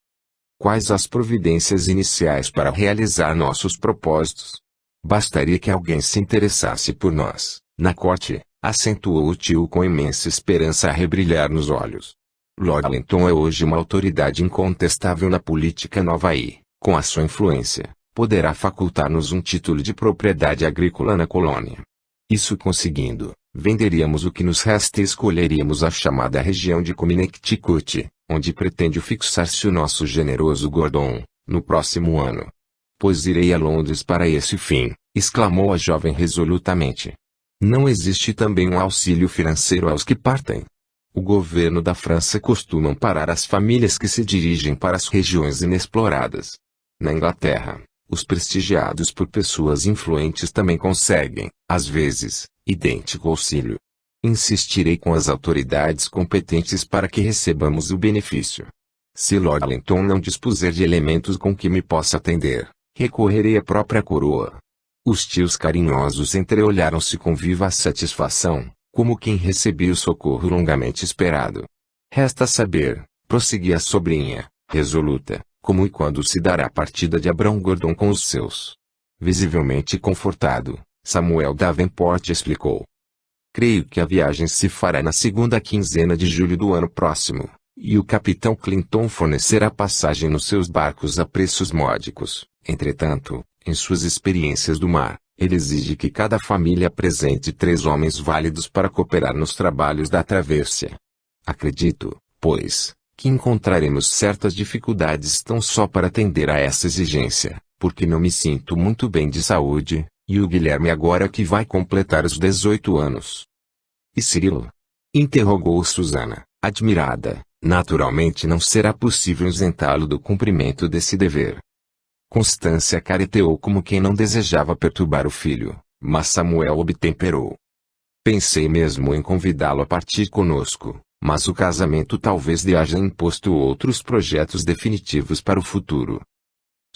[SPEAKER 1] Quais as providências iniciais para realizar nossos propósitos? Bastaria que alguém se interessasse por nós, na corte, acentuou o tio com imensa esperança a rebrilhar nos olhos. Lord Wellington é hoje uma autoridade incontestável na política nova e, com a sua influência, poderá facultar-nos um título de propriedade agrícola na colônia. Isso conseguindo, venderíamos o que nos resta e escolheríamos a chamada região de Connecticut, onde pretende fixar-se o nosso generoso Gordon, no próximo ano. Pois irei a Londres para esse fim, exclamou a jovem resolutamente. Não existe também um auxílio financeiro aos que partem? O governo da França costuma amparar as famílias que se dirigem para as regiões inexploradas. Na Inglaterra, os prestigiados por pessoas influentes também conseguem, às vezes, idêntico auxílio. Insistirei com as autoridades competentes para que recebamos o benefício. Se Lord Wellington não dispuser de elementos com que me possa atender, recorrerei à própria coroa. Os tios carinhosos entreolharam-se com viva satisfação, como quem recebia o socorro longamente esperado. Resta saber, prosseguia a sobrinha, resoluta, como e quando se dará a partida de Abrão Gordon com os seus. Visivelmente confortado, Samuel Davenport explicou. Creio que a viagem se fará na segunda quinzena de julho do ano próximo, e o capitão Clinton fornecerá passagem nos seus barcos a preços módicos. Entretanto, em suas experiências do mar, ele exige que cada família apresente 3 homens válidos para cooperar nos trabalhos da travessia. Acredito, pois, que encontraremos certas dificuldades tão só para atender a essa exigência, porque não me sinto muito bem de saúde, e o Guilherme agora que vai completar os 18 anos. E Cirilo? Interrogou Susana, admirada. Naturalmente não será possível isentá-lo do cumprimento desse dever. Constância careteou como quem não desejava perturbar o filho, mas Samuel obtemperou. Pensei mesmo em convidá-lo a partir conosco, mas o casamento talvez lhe haja imposto outros projetos definitivos para o futuro.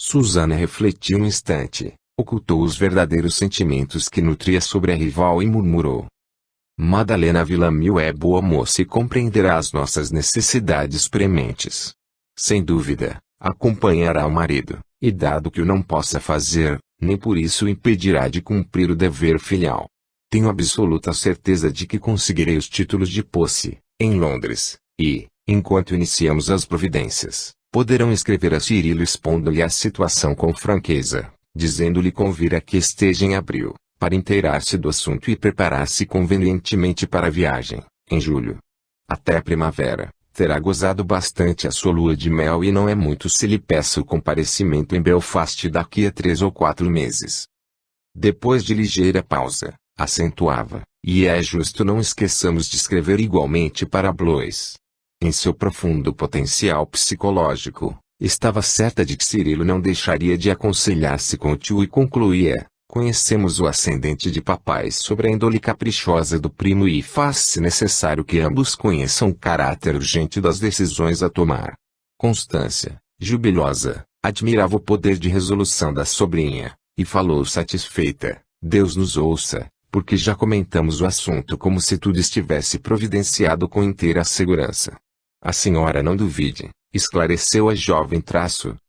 [SPEAKER 1] Susana refletiu um instante, ocultou os verdadeiros sentimentos que nutria sobre a rival e murmurou. Madalena Villamil é boa moça e compreenderá as nossas necessidades prementes. Sem dúvida, acompanhará o marido, e dado que o não possa fazer, nem por isso o impedirá de cumprir o dever filial. Tenho absoluta certeza de que conseguirei os títulos de posse, em Londres, e, enquanto iniciamos as providências, poderão escrever a Cirilo expondo-lhe a situação com franqueza, dizendo-lhe convira que esteja em abril, para inteirar-se do assunto e preparar-se convenientemente para a viagem, em julho. Até a primavera, terá gozado bastante a sua lua de mel e não é muito se lhe peça o comparecimento em Belfast daqui a 3 ou 4 meses. Depois de ligeira pausa, acentuava, e é justo não esqueçamos de escrever igualmente para Blois. Em seu profundo potencial psicológico, estava certa de que Cirilo não deixaria de aconselhar-se com o tio e concluía, conhecemos o ascendente de papai sobre a índole caprichosa do primo e faz-se necessário que ambos conheçam o caráter urgente das decisões a tomar. Constância, jubilosa, admirava o poder de resolução da sobrinha, e falou satisfeita, Deus nos ouça, porque já comentamos o assunto como se tudo estivesse providenciado com inteira segurança. A senhora não duvide, esclareceu a jovem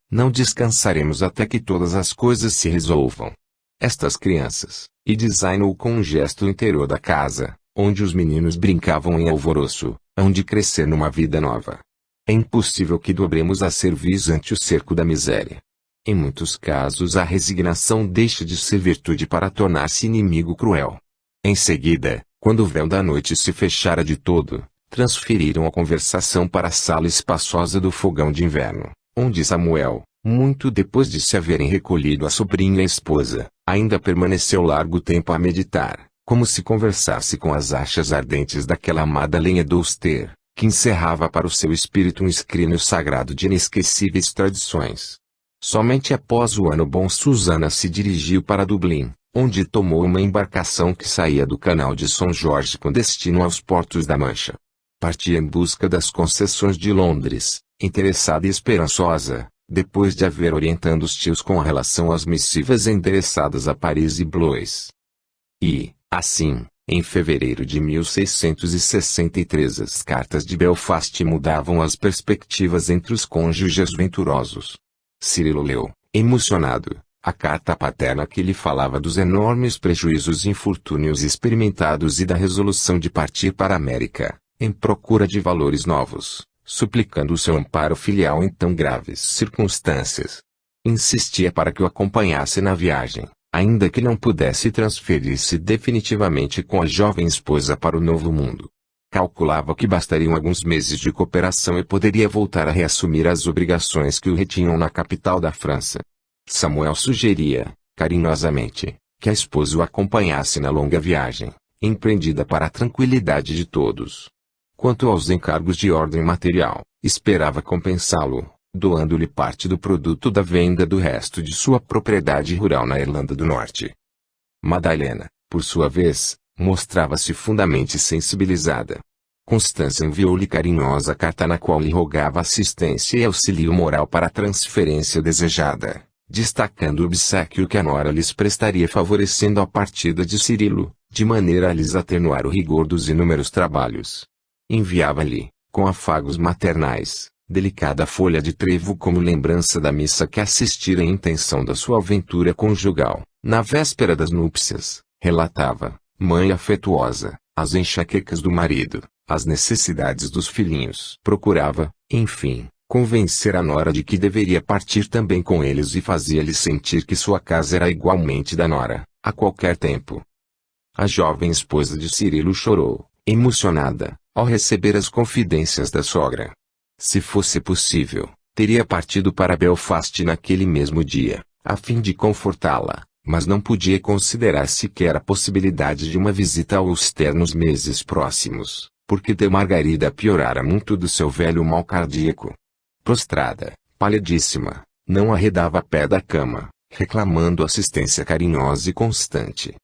[SPEAKER 1] não descansaremos até que todas as coisas se resolvam. Estas crianças, e designou com um gesto o interior da casa, onde os meninos brincavam em alvoroço, hão de crescer numa vida nova. É impossível que dobremos a cerviz ante o cerco da miséria. Em muitos casos a resignação deixa de ser virtude para tornar-se inimigo cruel. Em seguida, quando o véu da noite se fechara de todo, transferiram a conversação para a sala espaçosa do fogão de inverno, onde Samuel, muito depois de se haverem recolhido a sobrinha e a esposa, ainda permaneceu largo tempo a meditar, como se conversasse com as achas ardentes daquela amada lenha do Ulster, que encerrava para o seu espírito um escrínio sagrado de inesquecíveis tradições. Somente após o ano bom Susana se dirigiu para Dublin, onde tomou uma embarcação que saía do canal de São Jorge com destino aos portos da Mancha. Partia em busca das concessões de Londres, interessada e esperançosa, depois de haver orientado os tios com relação às missivas endereçadas a Paris e Blois. E, assim, em fevereiro de 1663 as cartas de Belfast mudavam as perspectivas entre os cônjuges venturosos. Cirilo leu, emocionado, a carta paterna que lhe falava dos enormes prejuízos e infortúnios experimentados e da resolução de partir para a América, em procura de valores novos, suplicando o seu amparo filial em tão graves circunstâncias. Insistia para que o acompanhasse na viagem, ainda que não pudesse transferir-se definitivamente com a jovem esposa para o Novo Mundo. Calculava que bastariam alguns meses de cooperação e poderia voltar a reassumir as obrigações que o retinham na capital da França. Samuel sugeria, carinhosamente, que a esposa o acompanhasse na longa viagem, empreendida para a tranquilidade de todos. Quanto aos encargos de ordem material, esperava compensá-lo, doando-lhe parte do produto da venda do resto de sua propriedade rural na Irlanda do Norte. Madalena, por sua vez, mostrava-se fundamente sensibilizada. Constância enviou-lhe carinhosa carta na qual lhe rogava assistência e auxílio moral para a transferência desejada, destacando o obséquio que a nora lhes prestaria favorecendo a partida de Cirilo, de maneira a lhes atenuar o rigor dos inúmeros trabalhos. Enviava-lhe, com afagos maternais, delicada folha de trevo como lembrança da missa que assistira em intenção da sua aventura conjugal, na véspera das núpcias, relatava, mãe afetuosa, as enxaquecas do marido, as necessidades dos filhinhos. Procurava, enfim, convencer a nora de que deveria partir também com eles e fazia-lhe sentir que sua casa era igualmente da nora, a qualquer tempo. A jovem esposa de Cirilo chorou, emocionada, ao receber as confidências da sogra. Se fosse possível, teria partido para Belfast naquele mesmo dia, a fim de confortá-la, mas não podia considerar sequer a possibilidade de uma visita aos ternos meses próximos, porque de Margarida piorara muito do seu velho mal cardíaco. Prostrada, palidíssima, não arredava pé da cama, reclamando assistência carinhosa e constante.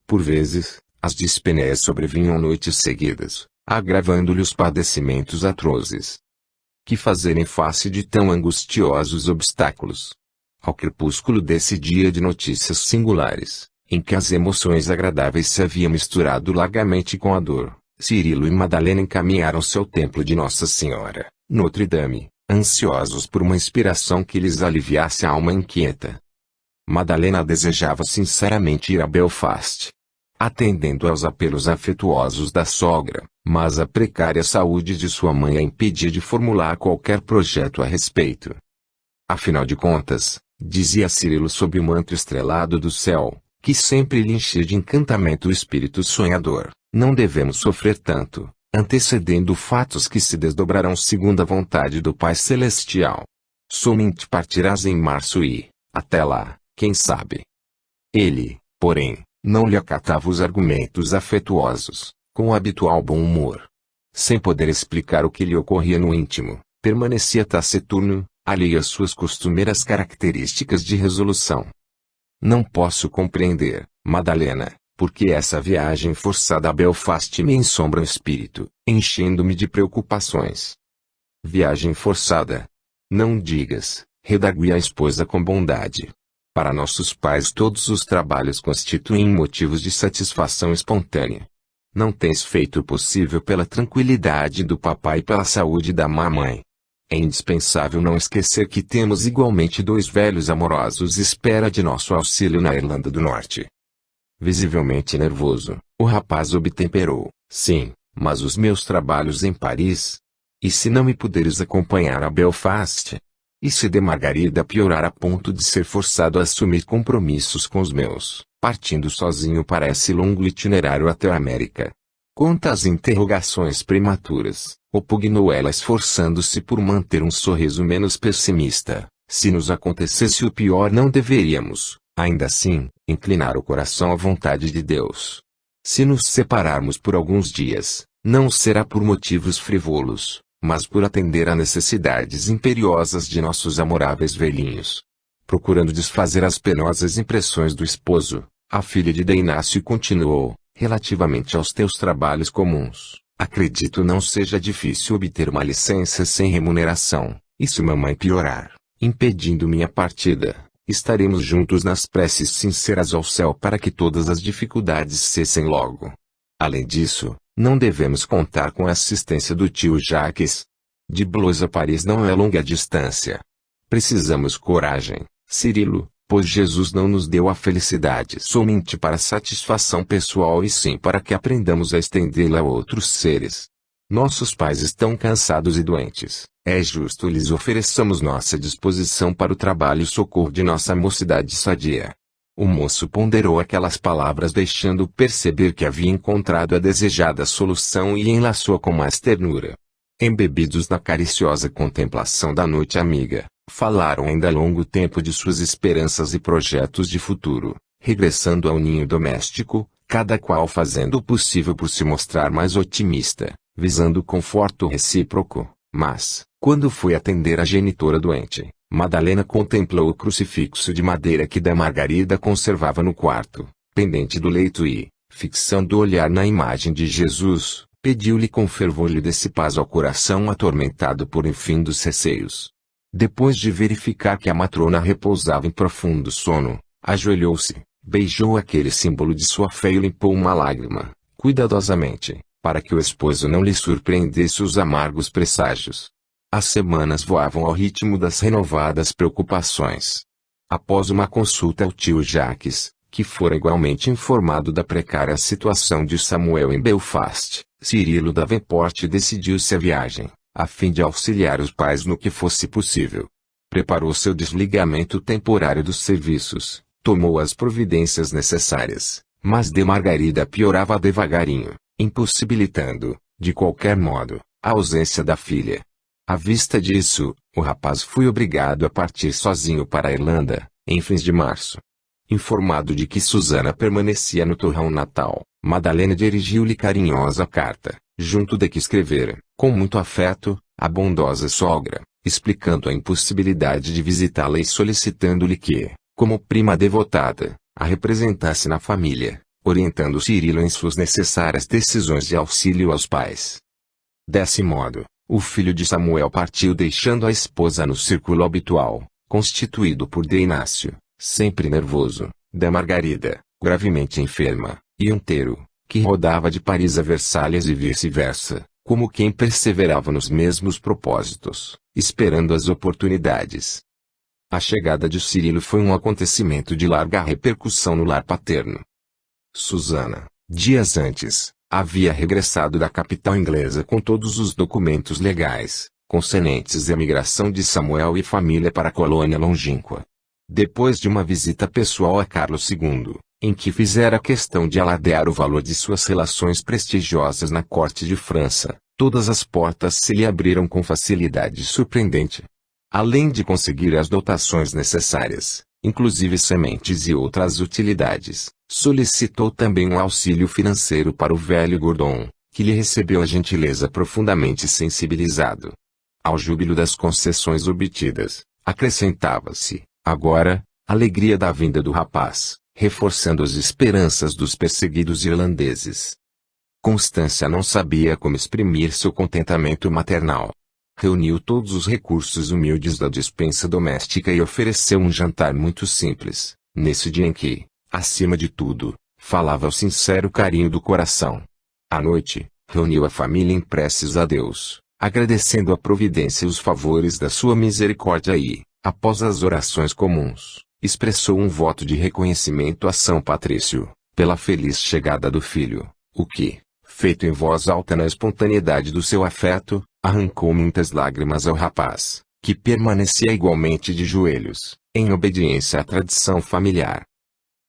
[SPEAKER 1] Por vezes, as dispneas sobrevinham noites seguidas, agravando-lhe os padecimentos atrozes. Que fazer em face de tão angustiosos obstáculos? Ao crepúsculo desse dia de notícias singulares, em que as emoções agradáveis se haviam misturado largamente com a dor, Cirilo e Madalena encaminharam-se ao templo de Nossa Senhora, Notre Dame, ansiosos por uma inspiração que lhes aliviasse a alma inquieta. Madalena desejava sinceramente ir a Belfast, atendendo aos apelos afetuosos da sogra, mas a precária saúde de sua mãe a impedia de formular qualquer projeto a respeito. Afinal de contas, dizia Cirilo sob o manto estrelado do céu, que sempre lhe enchia de encantamento o espírito sonhador, não devemos sofrer tanto, antecedendo fatos que se desdobrarão segundo a vontade do Pai Celestial. Somente partirás em março e, até lá, quem sabe? Ele, porém, não lhe acatava os argumentos afetuosos, com o habitual bom humor. Sem poder explicar o que lhe ocorria no íntimo, permanecia taciturno, alheio às suas costumeiras características de resolução. Não posso compreender, Madalena, porque essa viagem forçada a Belfast me ensombra o espírito, enchendo-me de preocupações. Viagem forçada? Não digas, redarguia a esposa com bondade. Para nossos pais todos os trabalhos constituem motivos de satisfação espontânea. Não tens feito o possível pela tranquilidade do papai e pela saúde da mamãe. É indispensável não esquecer que temos igualmente dois velhos amorosos à espera de nosso auxílio na Irlanda do Norte. Visivelmente nervoso, o rapaz obtemperou, sim, mas os meus trabalhos em Paris? E se não me puderes acompanhar a Belfast? E se de Margarida piorar a ponto de ser forçado a assumir compromissos com os meus, partindo sozinho para esse longo itinerário até a América? Quantas interrogações prematuras, opugnou ela esforçando-se por manter um sorriso menos pessimista. Se nos acontecesse o pior não deveríamos, ainda assim, inclinar o coração à vontade de Deus. Se nos separarmos por alguns dias, não será por motivos frívolos, mas por atender a necessidades imperiosas de nossos amoráveis velhinhos. Procurando desfazer as penosas impressões do esposo, a filha de Inácio continuou, relativamente aos teus trabalhos comuns, acredito não seja difícil obter uma licença sem remuneração, E se mamãe piorar, impedindo minha partida, estaremos juntos nas preces sinceras ao céu para que todas as dificuldades cessem logo. Além disso, não devemos contar com a assistência do tio Jacques. De Blois a Paris não é longa distância. Precisamos coragem, Cirilo, pois Jesus não nos deu a felicidade somente para satisfação pessoal e sim para que aprendamos a estendê-la a outros seres. Nossos pais estão cansados e doentes. É justo lhes ofereçamos nossa disposição para o trabalho e socorro de nossa mocidade sadia. O moço ponderou aquelas palavras deixando perceber que havia encontrado a desejada solução e enlaçou com mais ternura. Embebidos na cariciosa contemplação da noite amiga, falaram ainda longo tempo de suas esperanças e projetos de futuro, regressando ao ninho doméstico, cada qual fazendo o possível por se mostrar mais otimista, visando o conforto recíproco. Mas, quando foi atender a genitora doente, Madalena contemplou o crucifixo de madeira que da Margarida conservava no quarto, pendente do leito e, fixando o olhar na imagem de Jesus, pediu-lhe com fervor-lhe desse paz ao coração atormentado por infindos receios. Depois de verificar que a matrona repousava em profundo sono, ajoelhou-se, beijou aquele símbolo de sua fé e limpou uma lágrima, cuidadosamente, para que o esposo não lhe surpreendesse os amargos presságios. As semanas voavam ao ritmo das renovadas preocupações. Após uma consulta ao tio Jacques, que fora igualmente informado da precária situação de Samuel em Belfast, Cirilo Davenport decidiu-se à viagem, a fim de auxiliar os pais no que fosse possível. Preparou seu desligamento temporário dos serviços, tomou as providências necessárias, mas de Margarida piorava devagarinho, impossibilitando, de qualquer modo, a ausência da filha. À vista disso, o rapaz foi obrigado a partir sozinho para a Irlanda, em fins de março. Informado de que Susana permanecia no torrão natal, Madalena dirigiu-lhe carinhosa carta, junto de que escrevera, com muito afeto, à bondosa sogra, explicando a impossibilidade de visitá-la e solicitando-lhe que, como prima devotada, a representasse na família, orientando Cirilo em suas necessárias decisões de auxílio aos pais. Desse modo, o filho de Samuel partiu deixando a esposa no círculo habitual, constituído por de Inácio, sempre nervoso, da Margarida, gravemente enferma, e Antero, que rodava de Paris a Versalhes e vice-versa, como quem perseverava nos mesmos propósitos, esperando as oportunidades. A chegada de Cirilo foi um acontecimento de larga repercussão no lar paterno. Susana, dias antes, havia regressado da capital inglesa com todos os documentos legais, concernentes à migração de Samuel e família para a colônia longínqua. Depois de uma visita pessoal a Carlos II, em que fizera questão de alardear o valor de suas relações prestigiosas na corte de França, todas as portas se lhe abriram com facilidade surpreendente. Além de conseguir as dotações necessárias, inclusive sementes e outras utilidades, solicitou também um auxílio financeiro para o velho Gordon, que lhe recebeu a gentileza profundamente sensibilizado. Ao júbilo das concessões obtidas, acrescentava-se, agora, a alegria da vinda do rapaz, reforçando as esperanças dos perseguidos irlandeses. Constância não sabia como exprimir seu contentamento maternal. Reuniu todos os recursos humildes da despensa doméstica e ofereceu um jantar muito simples, nesse dia em que, acima de tudo, falava o sincero carinho do coração. À noite, reuniu a família em preces a Deus, agradecendo a providência e os favores da sua misericórdia e, após as orações comuns, expressou um voto de reconhecimento a São Patrício, pela feliz chegada do filho, o que, feito em voz alta na espontaneidade do seu afeto, arrancou muitas lágrimas ao rapaz, que permanecia igualmente de joelhos, em obediência à tradição familiar.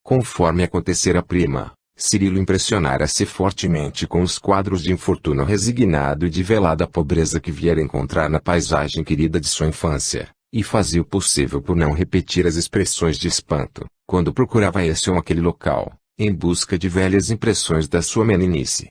[SPEAKER 1] Conforme acontecera prima, Cirilo impressionara-se fortemente com os quadros de infortúnio resignado e de velada pobreza que viera encontrar na paisagem querida de sua infância, e fazia o possível por não repetir as expressões de espanto, quando procurava esse ou aquele local, em busca de velhas impressões da sua meninice.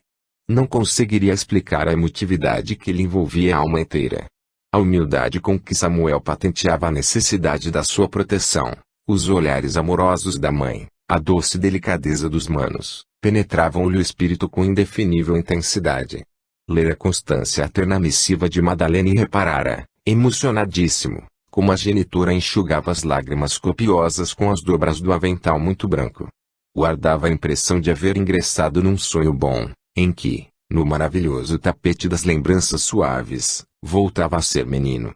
[SPEAKER 1] Não conseguiria explicar a emotividade que lhe envolvia a alma inteira. A humildade com que Samuel patenteava a necessidade da sua proteção, os olhares amorosos da mãe, a doce delicadeza dos manos, penetravam-lhe o espírito com indefinível intensidade. Lera Constância a terna missiva de Madalena e reparara, Emocionadíssimo, como a genitora enxugava as lágrimas copiosas com as dobras do avental muito branco. Guardava a impressão de haver ingressado num sonho bom, em que, no maravilhoso tapete das lembranças suaves, voltava a ser menino.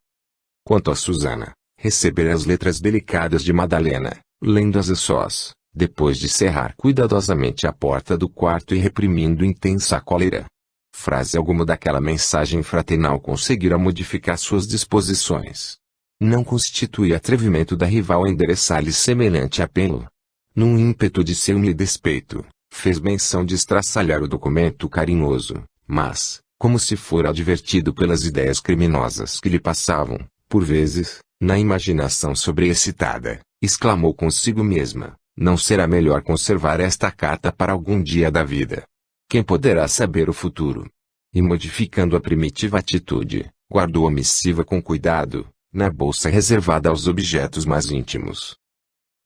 [SPEAKER 1] Quanto a Susana, recebera as letras delicadas de Madalena, lendo-as a sós, depois de cerrar cuidadosamente a porta do quarto e reprimindo intensa cólera. Frase alguma daquela mensagem fraternal conseguira modificar suas disposições. Não constituía atrevimento da rival endereçar-lhe semelhante apelo. Num ímpeto de ciúme e despeito, fez menção de estraçalhar o documento carinhoso, mas, como se fora advertido pelas ideias criminosas que lhe passavam, por vezes, na imaginação sobreexcitada, exclamou consigo mesma: não será melhor conservar esta carta para algum dia da vida? Quem poderá saber o futuro? E modificando a primitiva atitude, guardou a missiva com cuidado, na bolsa reservada aos objetos mais íntimos.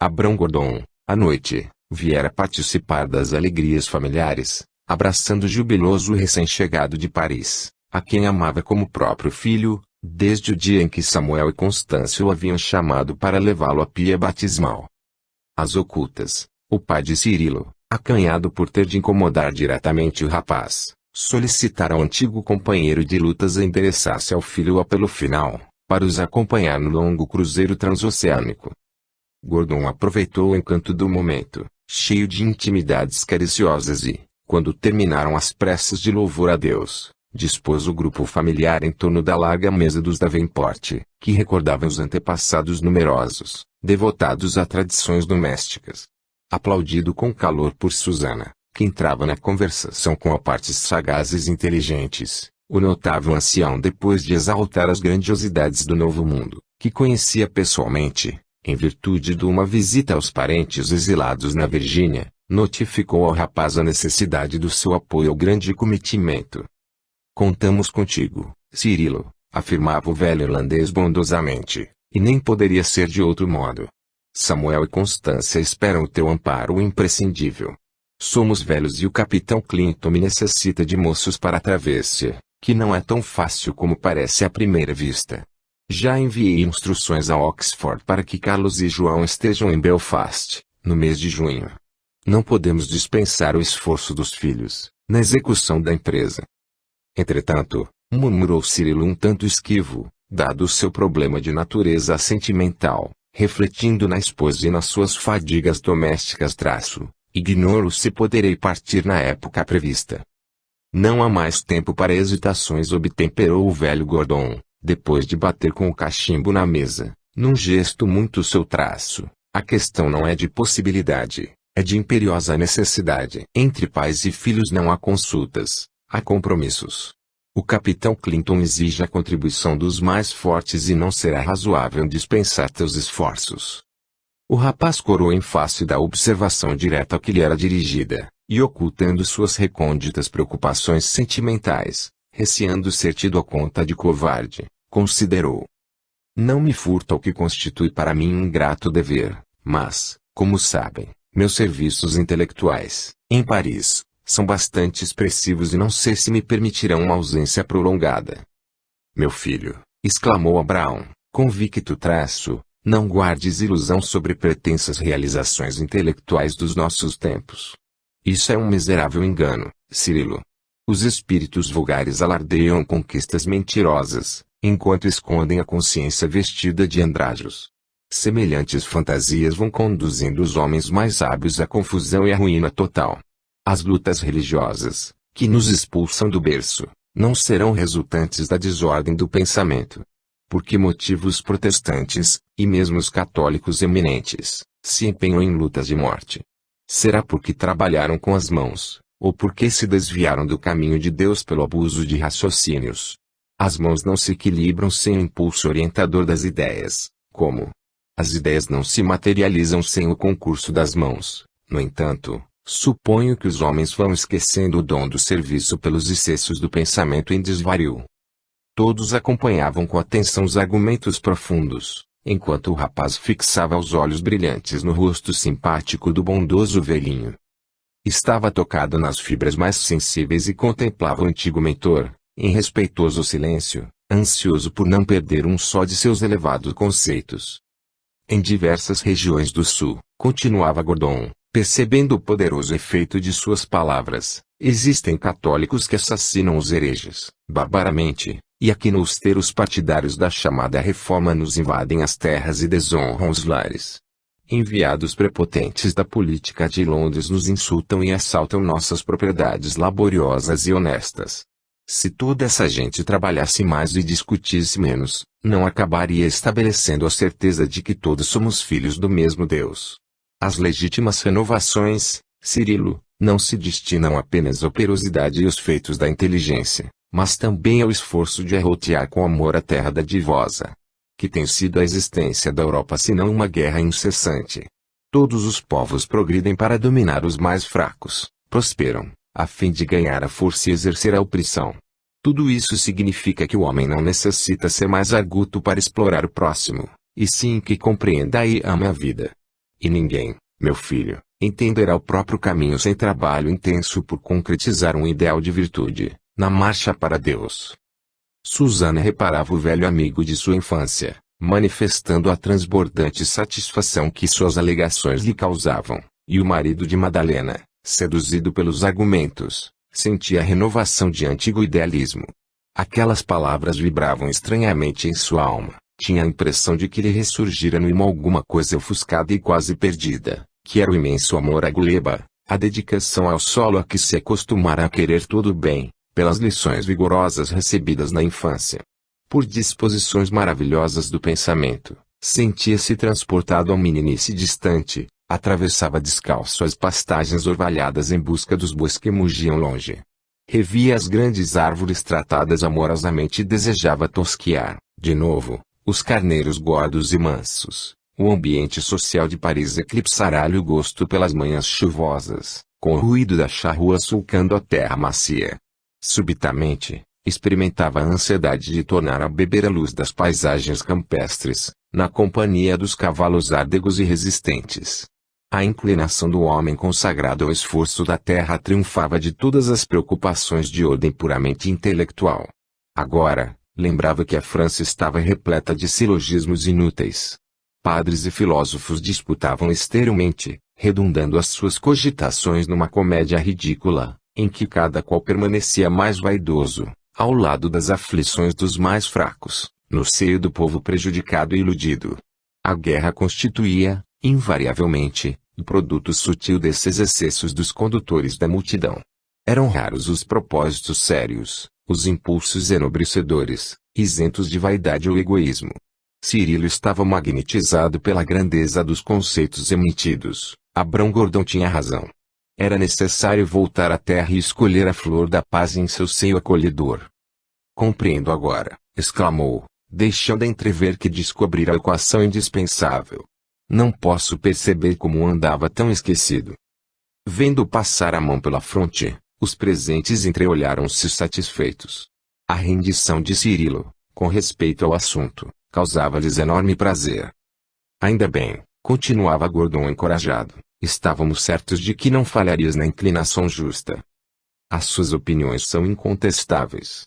[SPEAKER 1] Abrão Gordon, à noite, viera participar das alegrias familiares, abraçando o jubiloso recém-chegado de Paris, a quem amava como próprio filho, desde o dia em que Samuel e Constância o haviam chamado para levá-lo à pia batismal. Às ocultas, o pai de Cirilo, acanhado por ter de incomodar diretamente o rapaz, solicitara ao antigo companheiro de lutas endereçasse ao filho o apelo final, para os acompanhar no longo cruzeiro transoceânico. Gordon aproveitou o encanto do momento, cheio de intimidades cariciosas e, quando terminaram as preces de louvor a Deus, dispôs o grupo familiar em torno da larga mesa dos Davenport, que recordava os antepassados numerosos, devotados a tradições domésticas. Aplaudido com calor por Susana, que entrava na conversação com apartes sagazes e inteligentes, o notável ancião, depois de exaltar as grandiosidades do Novo Mundo, que conhecia pessoalmente, em virtude de uma visita aos parentes exilados na Virgínia, notificou ao rapaz a necessidade do seu apoio ao grande cometimento. Contamos contigo, Cirilo, afirmava o velho irlandês bondosamente, e nem poderia ser de outro modo. Samuel e Constância esperam o teu amparo imprescindível. Somos velhos e o capitão Clinton me necessita de moços para a travessia, que não é tão fácil como parece à primeira vista. Já enviei instruções a Oxford para que Carlos e João estejam em Belfast, no mês de junho. Não podemos dispensar o esforço dos filhos, na execução da empresa. Entretanto, murmurou Cirilo um tanto esquivo, dado o seu problema de natureza sentimental, refletindo na esposa e nas suas fadigas domésticas. Ignoro se poderei partir na época prevista. Não há mais tempo para hesitações, obtemperou o velho Gordon, depois de bater com o cachimbo na mesa, num gesto muito seu traço. A questão não é de possibilidade, é de imperiosa necessidade. Entre pais e filhos não há consultas, há compromissos. O capitão Clinton exige a contribuição dos mais fortes e não será razoável dispensar teus esforços. O rapaz corou em face da observação direta a que lhe era dirigida, e ocultando suas recônditas preocupações sentimentais, receando ser tido a conta de covarde, considerou: não me furta o que constitui para mim um ingrato dever, mas, como sabem, meus serviços intelectuais, em Paris, são bastante expressivos e não sei se me permitirão uma ausência prolongada. Meu filho, exclamou Abraão, convicto, não guardes ilusão sobre pretensas realizações intelectuais dos nossos tempos. Isso é um miserável engano, Cirilo. Os espíritos vulgares alardeiam conquistas mentirosas, enquanto escondem a consciência vestida de andrajos. Semelhantes fantasias vão conduzindo os homens mais hábeis à confusão e à ruína total. As lutas religiosas, que nos expulsam do berço, não serão resultantes da desordem do pensamento. Por que motivo os protestantes, e mesmo os católicos eminentes, se empenham em lutas de morte? Será porque trabalharam com as mãos, ou porque se desviaram do caminho de Deus pelo abuso de raciocínios? As mãos não se equilibram sem o impulso orientador das ideias, como as ideias não se materializam sem o concurso das mãos. No entanto, suponho que os homens vão esquecendo o dom do serviço pelos excessos do pensamento em desvario. Todos acompanhavam com atenção os argumentos profundos, enquanto o rapaz fixava os olhos brilhantes no rosto simpático do bondoso velhinho. Estava tocado nas fibras mais sensíveis e contemplava o antigo mentor, em respeitoso silêncio, ansioso por não perder um só de seus elevados conceitos. Em diversas regiões do sul, continuava Gordon, percebendo o poderoso efeito de suas palavras, existem católicos que assassinam os hereges, barbaramente, e aqui no Ulster os partidários da chamada reforma nos invadem as terras e desonram os lares. Enviados prepotentes da política de Londres nos insultam e assaltam nossas propriedades laboriosas e honestas. Se toda essa gente trabalhasse mais e discutisse menos, não acabaria estabelecendo a certeza de que todos somos filhos do mesmo Deus. As legítimas renovações, Cirilo, não se destinam apenas à operosidade e os feitos da inteligência, mas também ao esforço de arrotear com amor a terra dadivosa. Que tem sido a existência da Europa senão uma guerra incessante. Todos os povos progridem para dominar os mais fracos, prosperam, a fim de ganhar a força e exercer a opressão. Tudo isso significa que o homem não necessita ser mais arguto para explorar o próximo, e sim que compreenda e ame a vida. E ninguém, meu filho, entenderá o próprio caminho sem trabalho intenso por concretizar um ideal de virtude, na marcha para Deus. Susana reparava o velho amigo de sua infância, manifestando a transbordante satisfação que suas alegações lhe causavam, e o marido de Madalena, seduzido pelos argumentos, sentia a renovação de antigo idealismo. Aquelas palavras vibravam estranhamente em sua alma, tinha a impressão de que lhe ressurgira no imo alguma coisa ofuscada e quase perdida, que era o imenso amor à Guleba, a dedicação ao solo a que se acostumara a querer todo o bem, pelas lições vigorosas recebidas na infância. Por disposições maravilhosas do pensamento, sentia-se transportado a uma meninice distante, atravessava descalço as pastagens orvalhadas em busca dos bois que mugiam longe. Revia as grandes árvores tratadas amorosamente e desejava tosquiar, de novo, os carneiros gordos e mansos. O ambiente social de Paris eclipsara-lhe o gosto pelas manhãs chuvosas, com o ruído da charrua sulcando a terra macia. Subitamente, experimentava a ansiedade de tornar a beber a luz das paisagens campestres, na companhia dos cavalos árdegos e resistentes. A inclinação do homem consagrado ao esforço da terra triunfava de todas as preocupações de ordem puramente intelectual. Agora, lembrava que a França estava repleta de silogismos inúteis. Padres e filósofos disputavam esterilmente, redundando as suas cogitações numa comédia ridícula, em que cada qual permanecia mais vaidoso, ao lado das aflições dos mais fracos, no seio do povo prejudicado e iludido. A guerra constituía, invariavelmente, o produto sutil desses excessos dos condutores da multidão. Eram raros os propósitos sérios, os impulsos enobrecedores, isentos de vaidade ou egoísmo. Cirilo estava magnetizado pela grandeza dos conceitos emitidos. Abrão Gordon tinha razão. Era necessário voltar à terra e escolher a flor da paz em seu seio acolhedor. Compreendo agora, exclamou, deixando entrever que descobrira a equação indispensável. Não posso perceber como andava tão esquecido. Vendo passar a mão pela fronte, os presentes entreolharam-se satisfeitos. A rendição de Cirilo, com respeito ao assunto, causava-lhes enorme prazer. Ainda bem, continuava Gordon encorajado. Estávamos certos de que não falharias na inclinação justa. As suas opiniões são incontestáveis.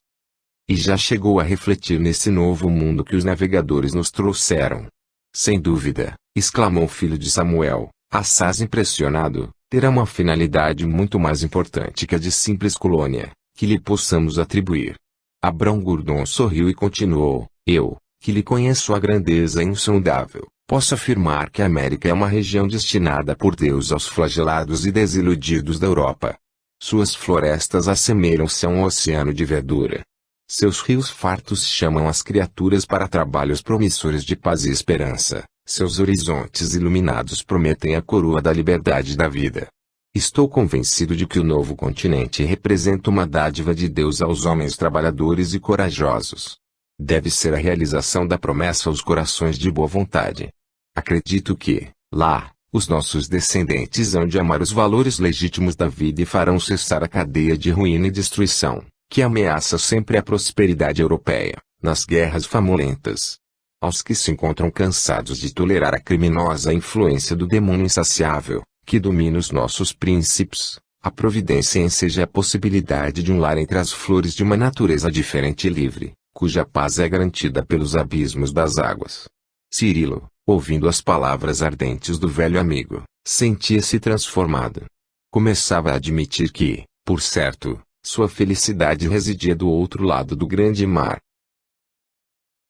[SPEAKER 1] E já chegou a refletir nesse novo mundo que os navegadores nos trouxeram. Sem dúvida, exclamou o filho de Samuel, assaz impressionado, terá uma finalidade muito mais importante que a de simples colônia, que lhe possamos atribuir. Abrão Gordon sorriu e continuou, eu, que lhe conheço a grandeza insondável, posso afirmar que a América é uma região destinada por Deus aos flagelados e desiludidos da Europa. Suas florestas assemelham-se a um oceano de verdura. Seus rios fartos chamam as criaturas para trabalhos promissores de paz e esperança. Seus horizontes iluminados prometem a coroa da liberdade e da vida. Estou convencido de que o novo continente representa uma dádiva de Deus aos homens trabalhadores e corajosos. Deve ser a realização da promessa aos corações de boa vontade. Acredito que, lá, os nossos descendentes hão de amar os valores legítimos da vida e farão cessar a cadeia de ruína e destruição, que ameaça sempre a prosperidade europeia, nas guerras famolentas. Aos que se encontram cansados de tolerar a criminosa influência do demônio insaciável, que domina os nossos príncipes, a providência enseja a possibilidade de um lar entre as flores de uma natureza diferente e livre, cuja paz é garantida pelos abismos das águas. Cirilo, ouvindo as palavras ardentes do velho amigo, sentia-se transformado. Começava a admitir que, por certo, sua felicidade residia do outro lado do grande mar.